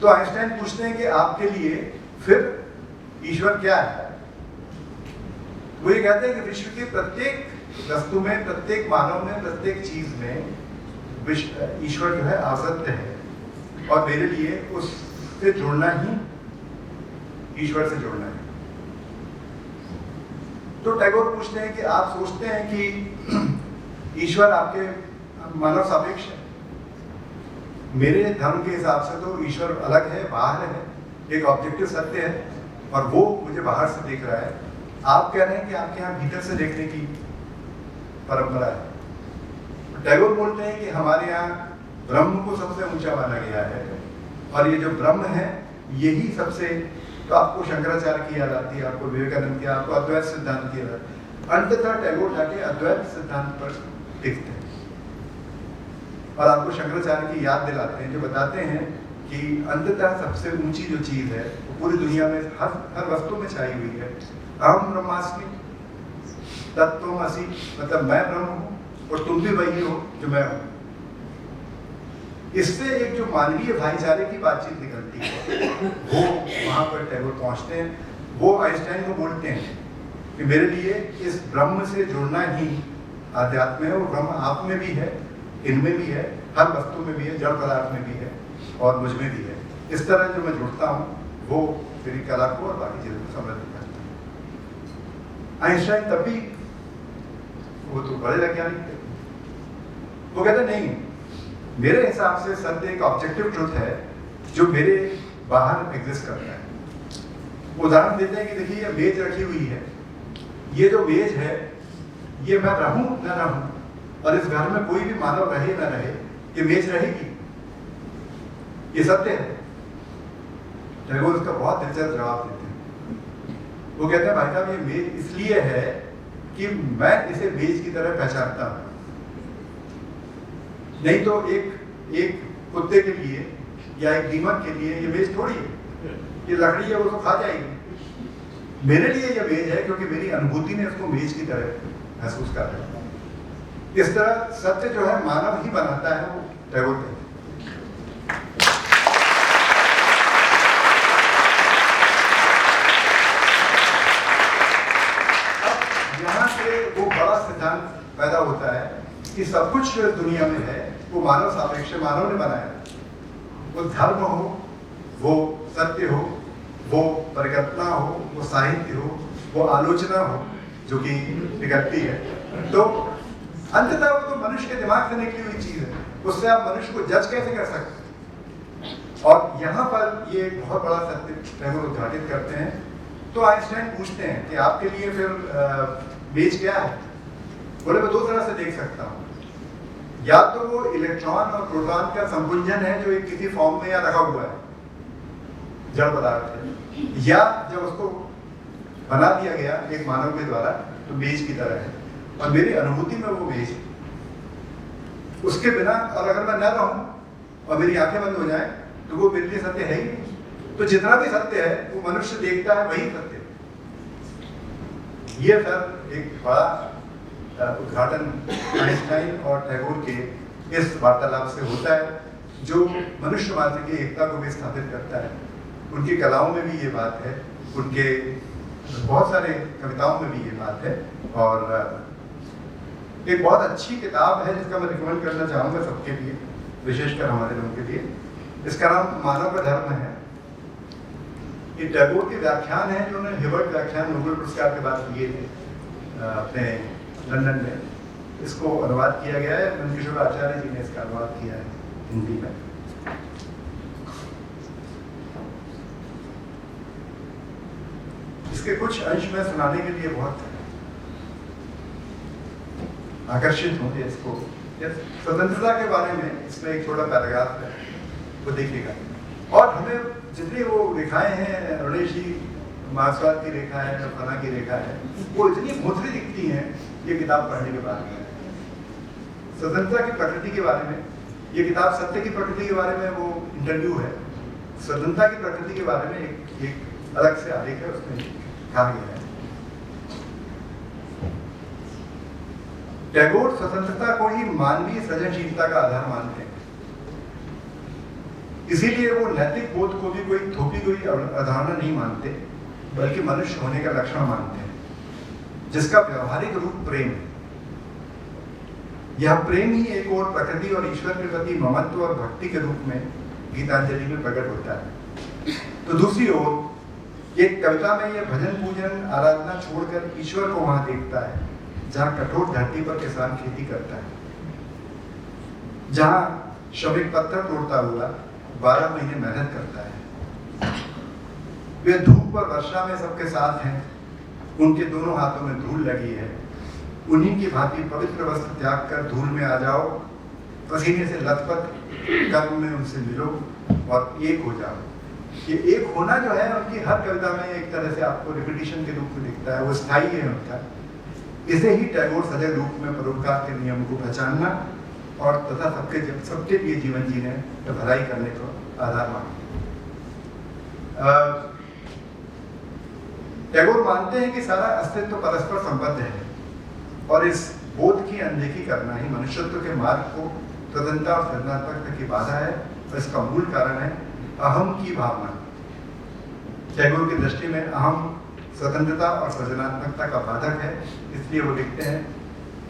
तो आइंस्टाइन पूछते हैं कि आपके लिए फिर ईश्वर क्या है? वो ये कहते हैं कि विश्व के प्रत्येक वस्तु में, प्रत्येक मानव में, प्रत्येक चीज में ईश्वर जो है आसक्त है और मेरे लिए उससे जुड़ना ही ईश्वर से जुड़ना है। तो टैगोर पूछते हैं कि आप सोचते हैं कि ईश्वर आपके मानव सापेक्ष है? मेरे धर्म के हिसाब से तो ईश्वर अलग है, बाहर है, एक ऑब्जेक्टिव सत्य है और वो मुझे बाहर से देख रहा है। आप कह रहे हैं कि आपके यहाँ भीतर से देखने की परंपरा है। टैगोर बोलते हैं कि हमारे यहाँ ब्रह्म को सबसे ऊंचा माना गया है और ये जो ब्रह्म है यही सबसे, तो आपको शंकराचार्य की याद आती है, आपको विवेकानंद की, आपको अद्वैत सिद्धांत की याद। अंततः टैगोर जाके अद्वैत सिद्धांत पर टिकते हैं और आपको शंकराचार्य की याद दिलाते हैं, जो बताते हैं कि अंततः सबसे ऊंची जो चीज है वो पूरी दुनिया में हर वस्तु में छाई हुई है। अहम ब्रह्मास्मि तत्त्वमसि, मतलब मैं ब्रह्म हूँ और तुम भी वही हो जो मैं हूँ। इससे एक जो मानवीय भाईचारे की बातचीत निकलती है वो वहां पर टैगोर पहुंचते हैं। वो आइंस्टाइन को बोलते हैं कि मेरे लिए इस ब्रह्म से जुड़ना ही आध्यात्म है। वो ब्रह्म आप में भी है, इनमें भी है, हर वस्तु में भी है, जड़ पदार्थ में भी है और मुझ में भी है। इस तरह जो मैं जुड़ता हूँ वो मेरी कला को और बाकी चीजों को समृद्ध करता है। आइंस्टाइन तब भी, वो तो बड़े वैज्ञानिक थे, वो कहते नहीं, मेरे हिसाब से सत्य एक ऑब्जेक्टिव ट्रुथ है जो मेरे बाहर एग्जिस्ट करता है। उदाहरण देते हैं कि देखिए ये मेज रखी हुई है, ये जो मेज है ये मैं रहूं न रहूं और इस घर में कोई भी मानव रहे न रहे, ये मेज रहेगी, ये सत्य है। टैगोर इसका बहुत दिलचस्प जवाब देते हैं। वो कहते हैं भाई साहब ये मेज इसलिए है कि मैं इसे मेज की तरह पहचानता हूं, नहीं तो एक कुत्ते के लिए या एक दीमक के लिए ये मेज थोड़ी है, ये लकड़ी है, वो तो खा जाएगी। मेरे लिए ये मेज है क्योंकि मेरी अनुभूति ने इसको मेज की तरह महसूस कर रहा है। इस तरह सत्य जो है मानव ही बनाता है, वो टैगोर कहते हैं। यहाँ से वो बड़ा सिद्धांत पैदा होता है कि सब कुछ जो दुनिया में है वो मानव सापेक्ष मानव ने बनाया। वो धर्म हो, वो सत्य हो, वो परिकल्पना हो, वो साहित्य हो, वो आलोचना हो जो कि निकलती है, तो अंततः वो तो मनुष्य के दिमाग से निकली हुई चीज है। उससे आप मनुष्य को जज कैसे कर सकते हैं? और यहाँ पर ये एक बहुत बड़ा सत्य टैगोर उद्घाटित करते हैं। तो आइंस्टाइन पूछते हैं कि आपके लिए फिर बेज क्या है? बोले मैं दो तरह से देख सकता हूँ, या तो वो इलेक्ट्रॉन और प्रोटॉन का संपुंजन है जो एक किसी फॉर्म में या रखा हुआ है, जड़ पदार्थ है, या जब उसको बना दिया गया एक मानव के द्वारा तो बेज की तरह है। और मेरी अनुभूति में वो बेज है। उसके बिना, और अगर मैं न रहूं और मेरी आंखें बंद हो जाएं तो वो मेरे लिए सत्य है ही नहीं। तो जितना भी सत्य है वो मनुष्य देखता है वही सत्य है। ये सर एक बड़ा उद्घाटन आइंस्टाइन और टैगोर के इस वार्तालाप से होता है जो मनुष्य मात्र की एकता को भी स्थापित करता है। उनकी कलाओं में भी ये बात है, उनके बहुत सारे कविताओं में भी ये बात है। और एक बहुत अच्छी किताब है जिसका मैं रिकमेंड करना चाहूँगा सबके लिए, विशेषकर हमारे लोगों के लिए। इसका नाम मानव का धर्म है। ये टैगोर के व्याख्यान है जो उन्होंने हिबर्ट व्याख्यान नोबेल पुरस्कार के बाद दिए थे अपने लंदन में। इसको अनुवाद किया गया है, नंदकिशोर आचार्य जी ने इसका अनुवाद किया है हिंदी में। इसके कुछ अंश में सुनाने के लिए बहुत आकर्षित हूँ। इसको स्वतंत्रता के बारे में इसमें एक छोटा पैराग्राफ है, वो देखिएगा। और हमें जितनी वो रेखाएं हैं, रणेश जी मार्क्सवाद की रेखा है, फना की रेखा है, वो इतनी मुद्री दिखती हैं ये किताब पढ़ने के बाद में। स्वतंत्रता की प्रकृति के बारे में ये किताब, सत्य की प्रकृति के बारे में वो इंटरव्यू है। स्वतंत्रता की प्रकृति के बारे में एक अलग से आलेख है, उसमें कहा गया है। टैगोर स्वतंत्रता को ही मानवीय सृजनशीलता का आधार मानते हैं। इसीलिए वो नैतिक बोध को भी कोई थोपी हुई अवधारणा नहीं मानते, बल्कि मनुष्य होने का लक्षण मानते हैं, जिसका व्यवहारिक रूप प्रेम है। यह प्रेम ही एक और प्रकृति और ईश्वर के प्रति ममत्व और भक्ति के रूप में गीतांजलि में प्रकट होता है। तो दूसरी ओर एक कविता में यह भजन पूजन आराधना छोड़कर ईश्वर को वहां देखता है जहां कठोर धरती पर किसान खेती करता है, जहां श्रमिक पत्थर तोड़ता हुआ 12 महीने मेहनत करता है। वे धूप और वर्षा में सबके साथ हैं, उनके दोनों हाथों में धूल लगी है। उन्हीं की भांति पवित्र वस्त्र त्याग कर धूल में आ जाओ, पसीने से लथपथ कर्म में उनसे मिलो और एक हो जाओ। ये एक होना जो है उनकी हर कविता में एक तरह से आपको रिपीटिशन के रूप में दिखता है, वो स्थायी है उनका। इसे ही टैगोर सजग रूप में परोपकार के नियम को पहचानना और तथा सबके लिए जीवन जीने या भलाई करने को आधार मानते। टैगोर मानते हैं कि सारा अस्तित्व परस्पर संबद्ध है और इस बोध की अनदेखी करना ही मनुष्यत्व के मार्ग को स्वतंत्रता और सृजनात्मकता की बाधा है। और इसका मूल कारण है अहम की भावना। टैगोर की दृष्टि में अहम स्वतंत्रता और सृजनात्मकता का बाधक है। इसलिए वो लिखते हैं,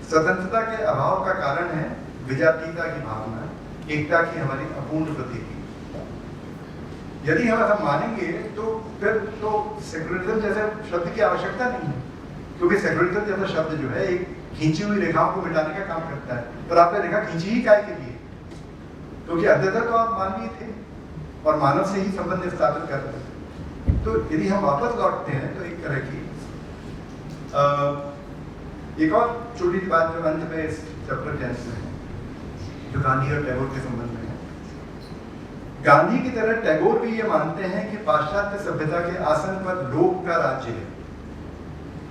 स्वतंत्रता के अभाव का कारण है विजातीयता की भावना, एकता की हमारी अपूर्ण प्रतीति। यदि हम ऐसा मानेंगे तो फिर तो सेक्युलरिज्म जैसे शब्द की आवश्यकता नहीं है, क्योंकि सेक्युलरिज्म जैसा शब्द जो है एक खींची हुई रेखाओं को मिटाने का काम करता है। पर आपने रेखा खींची ही काय के लिए? क्योंकि अंततः तो आप मानवीय थे और मानव से ही संबंध स्थापित कर रहे थे। तो यदि हम वापस लौटते हैं तो एक तरह की एक और छोटी सी बात जो अंत में इस चैप्टर के अंत में है, जो गांधी और टैगोर के संबंध में है। गांधी की तरह टैगोर भी ये मानते हैं कि पाश्चात्य सभ्यता के आसन पर लोभ का राज्य है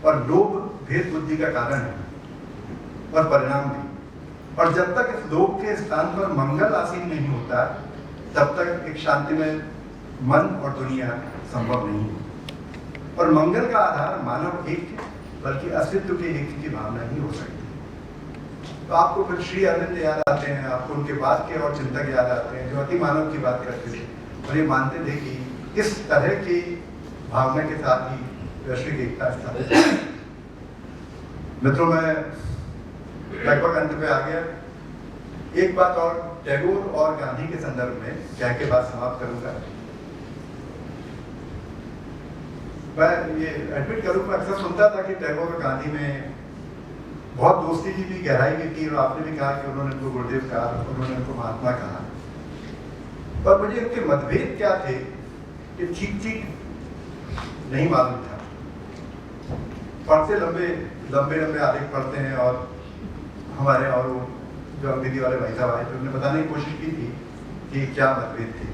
और लोभ भेद बुद्धि का कारण है और परिणाम भी। और जब तक इस लोभ के स्थान पर मंगल आसीन नहीं होता तब तक एक शांतिमय मन और दुनिया संभव नहीं है। और मंगल का आधार मानव एक बल्कि अस्तित्व के एक की भावना ही हो सकती है। तो आपको फिर श्री अरविंद याद आते हैं, आपको उनके बाद के और चिंतक याद आते हैं जो अति मानव की बात करते थे और ये मानते थे कि इस तरह की भावना के साथ ही वैश्विक एकता स्थापित है। मित्रों, मैं लगभग अंत पे आ गया। एक बात और, टैगोर और गांधी के संदर्भ में कह के बात समाप्त करूंगा। मैं ये एडमिट करूं, मैं अक्सर सुनता था कि टैगोर और गांधी में बहुत दोस्ती की भी, गहराई भी थी, और आपने भी कहा कि उन्होंने उनको गुरुदेव कहा, उन्होंने उनको महात्मा कहा। पर मुझे इनके मतभेद क्या थे ये ठीक ठीक नहीं मालूम था। पढ़ते लंबे लंबे लंबे आलेख पढ़ते हैं, और हमारे और वो जो अंग्रेजी वाले भाई साहब आए थे उन्होंने बताने की कोशिश की थी कि क्या मतभेद थे।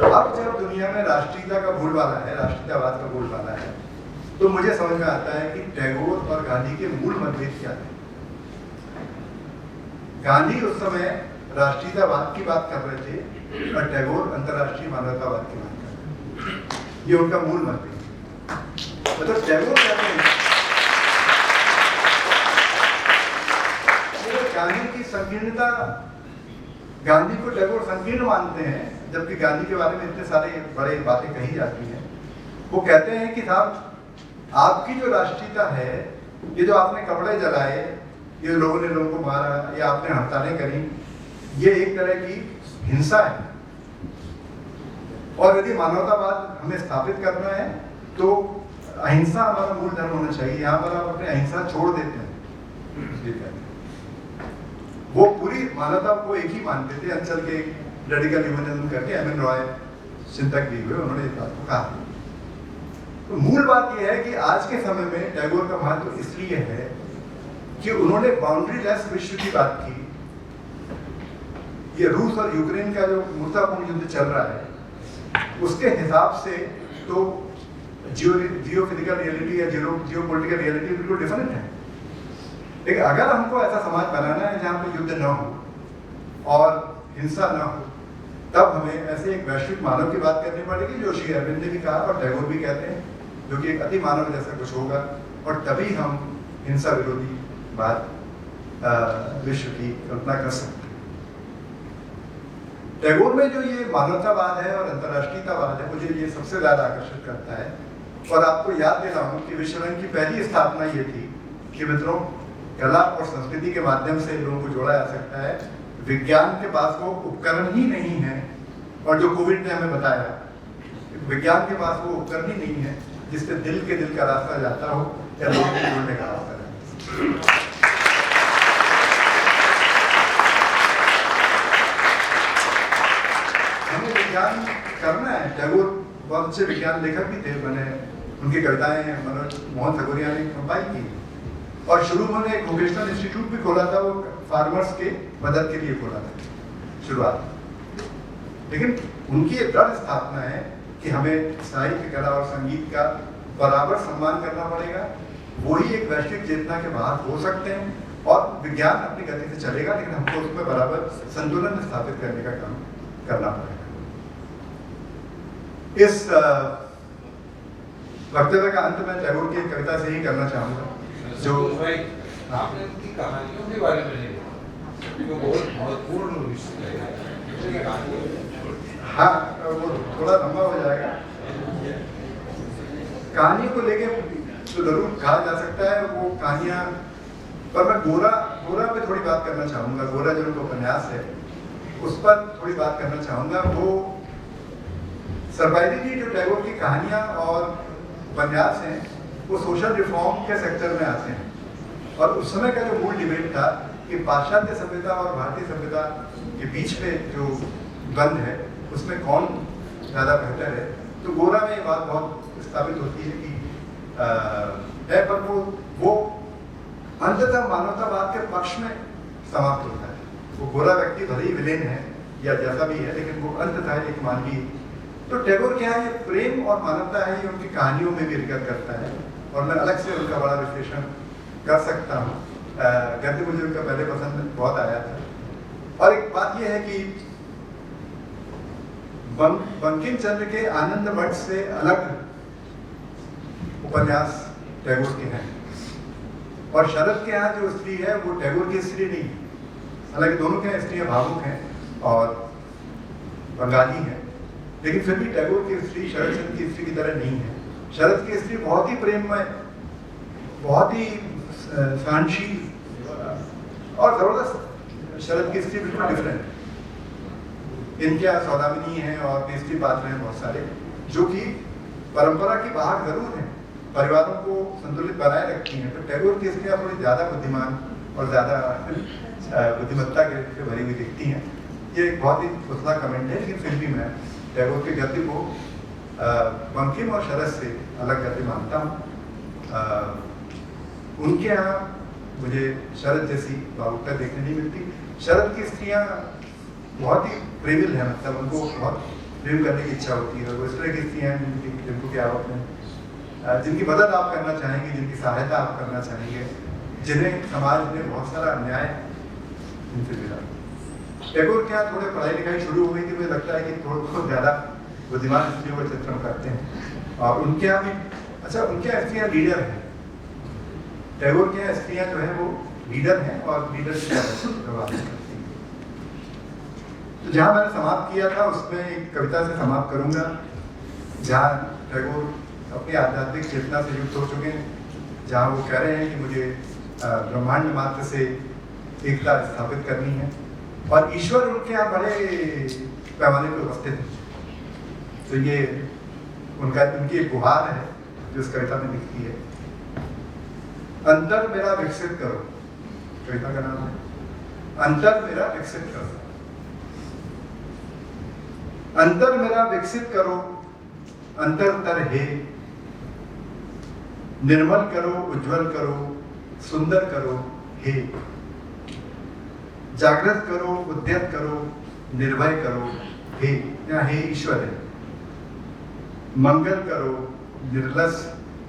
अब जब दुनिया में राष्ट्रीयता का बोलबाला है, राष्ट्रीयतावाद का बोलबाला है, तो मुझे समझ में आता है कि टैगोर और गांधी के मूल मतभेद क्या थे। गांधी उस समय राष्ट्रीयतावाद की बात कर रहे थे और टैगोर अंतर्राष्ट्रीय मानवतावाद की बात कर रहे थे। ये उनका मूल मतभेद। मतलब टैगोर कहते हैं गांधी की संकीर्णता, गांधी को टैगोर संकीर्ण मानते हैं, जबकि गांधी के बारे में इतने सारे बड़े बातें कही जाती हैं। वो कहते हैं कि साहब आपकी जो राष्ट्रीयता है, ये जो आपने कपड़े जलाए, ये लोगों ने लोगों को मारा, या आपने हड़तालें करी, ये एक तरह की हिंसा है। और यदि मानवतावाद हमें स्थापित करना है तो अहिंसा हमारा मूल धर्म होना चाहिए। यहाँ पर आप अपने अहिंसा छोड़ देते हैं। वो पूरी मानवता को एक ही मानते थे। अंचल के रेडिकल ह्यूमनिज्म करके एम.एन. रॉय चिंतक भी हुए, उन्होंने इस बात को कहा। तो मूल बात यह है कि आज के समय में टैगोर का महत्व इसलिए है कि उन्होंने बाउंड्री लेस विश्व की बात की। ये रूस और यूक्रेन का जो मूर्तापूर्ण युद्ध चल रहा है, उसके हिसाब से तो जियोफिजिकल रियलिटी या जियोपॉलिटिकल रियलिटी बिल्कुल डिफरेंट है। लेकिन अगर हमको ऐसा समाज बनाना है जहाँ पे युद्ध न हो और हिंसा न हो, तब हमें ऐसे एक वैश्विक मानव की बात करनी पड़ेगी, जो श्री अरविंद ने भी कहा और टैगोर भी कहते हैं, जो कि एक अति मानव जैसा कुछ होगा, और तभी हम हिंसा विरोधी बात विश्व की कल्पना कर सकते हैं। टैगोर में जो ये मानवतावाद है और अंतर्राष्ट्रीयतावाद है, मुझे ये सबसे ज्यादा आकर्षित करता है। और आपको याद दिलाऊं कि विश्व बैंक की पहली स्थापना ये थी कि मित्रों, कला और संस्कृति के माध्यम से लोगों को जोड़ा जा सकता है। विज्ञान के पास वो उपकरण ही नहीं है, और जो कोविड ने हमें बताया, विज्ञान के पास वो उपकरण ही नहीं है जिससे दिल के दिल का रास्ता जाता हो या लोगों को जोड़ने का रास्ता जाता हो। हमें विज्ञान करना है। टैगोर बहुत अच्छे विज्ञान लेखक भी थे, मैंने उनकी कविताएं मनोज मोहन ठकुरिया ने कंपाइल की, और शुरू में एक वोकेशनल इंस्टीट्यूट भी खोला था, वो फार्मर्स के मदद के लिए खोला था शुरुआत। लेकिन उनकी एक दृढ़ स्थापना है कि हमें साहित्य, कला और संगीत का बराबर सम्मान करना पड़ेगा। वही एक वैश्विक चेतना के बाहर हो सकते हैं, और विज्ञान अपनी गति से चलेगा, लेकिन हमको उसमें बराबर संतुलन स्थापित करने का काम करना पड़ेगा। इस वक्तव्य का अंत मैं टैगोर की एक कविता से ही करना चाहूंगा, जो आपने उनकी कहानियों के बारे में नहीं बोला, जो बहुत महत्वपूर्ण विषय है। हाँ, वो थोड़ा लंबा हो जाएगा। कहानी को लेके तो जरूर कहा जा सकता है, वो कहानियां, पर मैं गोरा पे थोड़ी बात करना चाहूंगा। गोरा जो उनका उपन्यास है, उस पर थोड़ी बात करना चाहूंगा। वो सरप्राइजिंगली जो टैगोर की कहानियां और उपन्यास हैं, वो सोशल रिफॉर्म के सेक्टर में आते हैं। और उस समय का जो मूल डिबेट था कि पाश्चात्य सभ्यता और भारतीय सभ्यता के बीच में जो द्वंद्व है, उसमें कौन ज़्यादा बेहतर है, तो गोरा में ये बात बहुत स्थापित होती है कि है, पर वो अंततः मानवतावाद के पक्ष में समाप्त होता है। वो गोरा व्यक्ति भले ही विलेन है या जैसा भी है, लेकिन वो अंततः एक मानवीय। तो टैगोर क्या है, ये प्रेम और मानवता है, ये उनकी कहानियों में भी जिक्र करता है, और मैं अलग से उनका बड़ा विश्लेषण कर सकता हूँ। गद्य मुझे उनका पहले पसंद बहुत आया था। और एक बात यह है कि बंकिम चंद्र के आनंद मठ से अलग उपन्यास टैगोर के हैं, और शरद के यहाँ जो स्त्री है वो टैगोर की स्त्री नहीं है। हालांकि दोनों के स्त्रियाँ भावुक हैं और बंगाली हैं, लेकिन फिर भी टैगोर की स्त्री शरद चंद्र की स्त्री की तरह नहीं है। शरद की स्त्री बहुत ही प्रेममय, बहुत ही सहनशील, और जबरदस्त शरद की स्त्री बिल्कुल डिफरेंट। इनके यहाँ सौदामिनी है और तीसरी पात्र हैं बहुत सारे, जो कि परंपरा की बाहर जरूर हैं, परिवारों को संतुलित बनाए रखती हैं। तो टैगोर की स्त्रियाँ थोड़ी ज़्यादा बुद्धिमान और ज़्यादा बुद्धिमत्ता के भरी हुई दिखती हैं। ये एक बहुत ही उतला कमेंट है, लेकिन फिर भी मैं टैगोर के गद्य को बंकिम और शरद से अलग गद्य मानता हूँ। उनके यहाँ मुझे शरद जैसी भावुकता देखने नहीं मिलती। शरद की स्त्रियाँ बहुत ही प्रेमिल हैं, मतलब उनको बहुत प्रेम करने की इच्छा होती है। वो इस तरह की स्त्रियाँ जिनको क्या आप अपने जिनकी मदद आप करना चाहेंगे, जिनकी सहायता आप करना चाहेंगे, जिन्हें समाज में बहुत सारा अन्याय इनसे मिला। टैगोर के यहाँ थोड़े पढ़ाई लिखाई शुरू हो गई थी, मुझे लगता है कि थोड़ा बहुत ज़्यादा बुद्धिमान स्त्रियों का चित्रण करते हैं। और उनके यहाँ भी अच्छा, उनके यहाँ स्त्रियाँ लीडर हैं। टैगोर के यहाँ स्त्रियाँ जो है वो लीडर हैं और लीडर की व्यवहार करती हैं। तो जहाँ मैंने समाप्त किया था उसमें एक कविता से समाप्त करूँगा, जहाँ टैगोर अपनी आध्यात्मिक चेतना से युक्त हो चुके हैं, जहाँ वो कह रहे हैं कि मुझे ब्रह्मांड मात्र से एकता स्थापित करनी है और ईश्वर उनके यहाँ बड़े पैमाने पर उपस्थित है। तो ये उनकी एक गुहार है जो इस कविता में लिखती है। अंतर मेरा विकसित करो, कविता का नाम है अंतर मेरा विकसित करो। अंतर मेरा विकसित करो, अंतरतर हे, निर्मल करो, उज्जवल करो, सुंदर करो हे, जागृत करो, उद्यत करो, निर्भय करो हे। यहाँ हे ईश्वर है। मंगल करो, निर्लस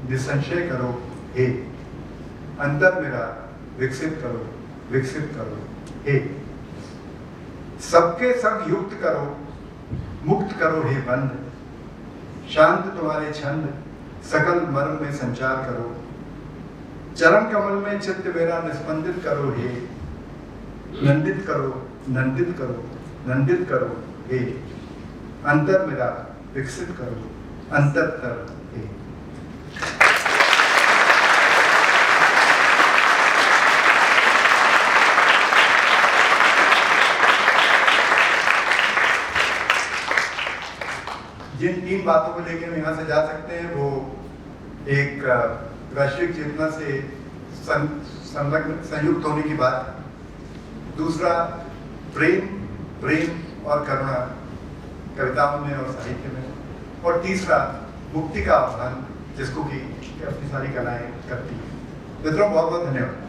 निसंशय करो हे। अंतर मेरा विकसित करो हे। सबके संग युक्त करो, मुक्त करो हे बंद। शांत तुम्हारे छंद, सकल मर्म में संचार करो। चरण कमल में चित्त मेरा निस्पंदित करो हे। नंदित करो, नंदित करो, नंदित करो हे। अंतर मेरा विकसित करो, अंतरतर हे। जिन 3 बातों को लेकर हम यहाँ से जा सकते हैं, वो एक वैश्विक चेतना से संयुक्त होने की बात, दूसरा प्रेम और करुणा कविताओं में और साहित्य में, और तीसरा मुक्ति का आह्वान जिसको कि अपनी सारी कलाएं करती है। मित्रों, बहुत बहुत धन्यवाद।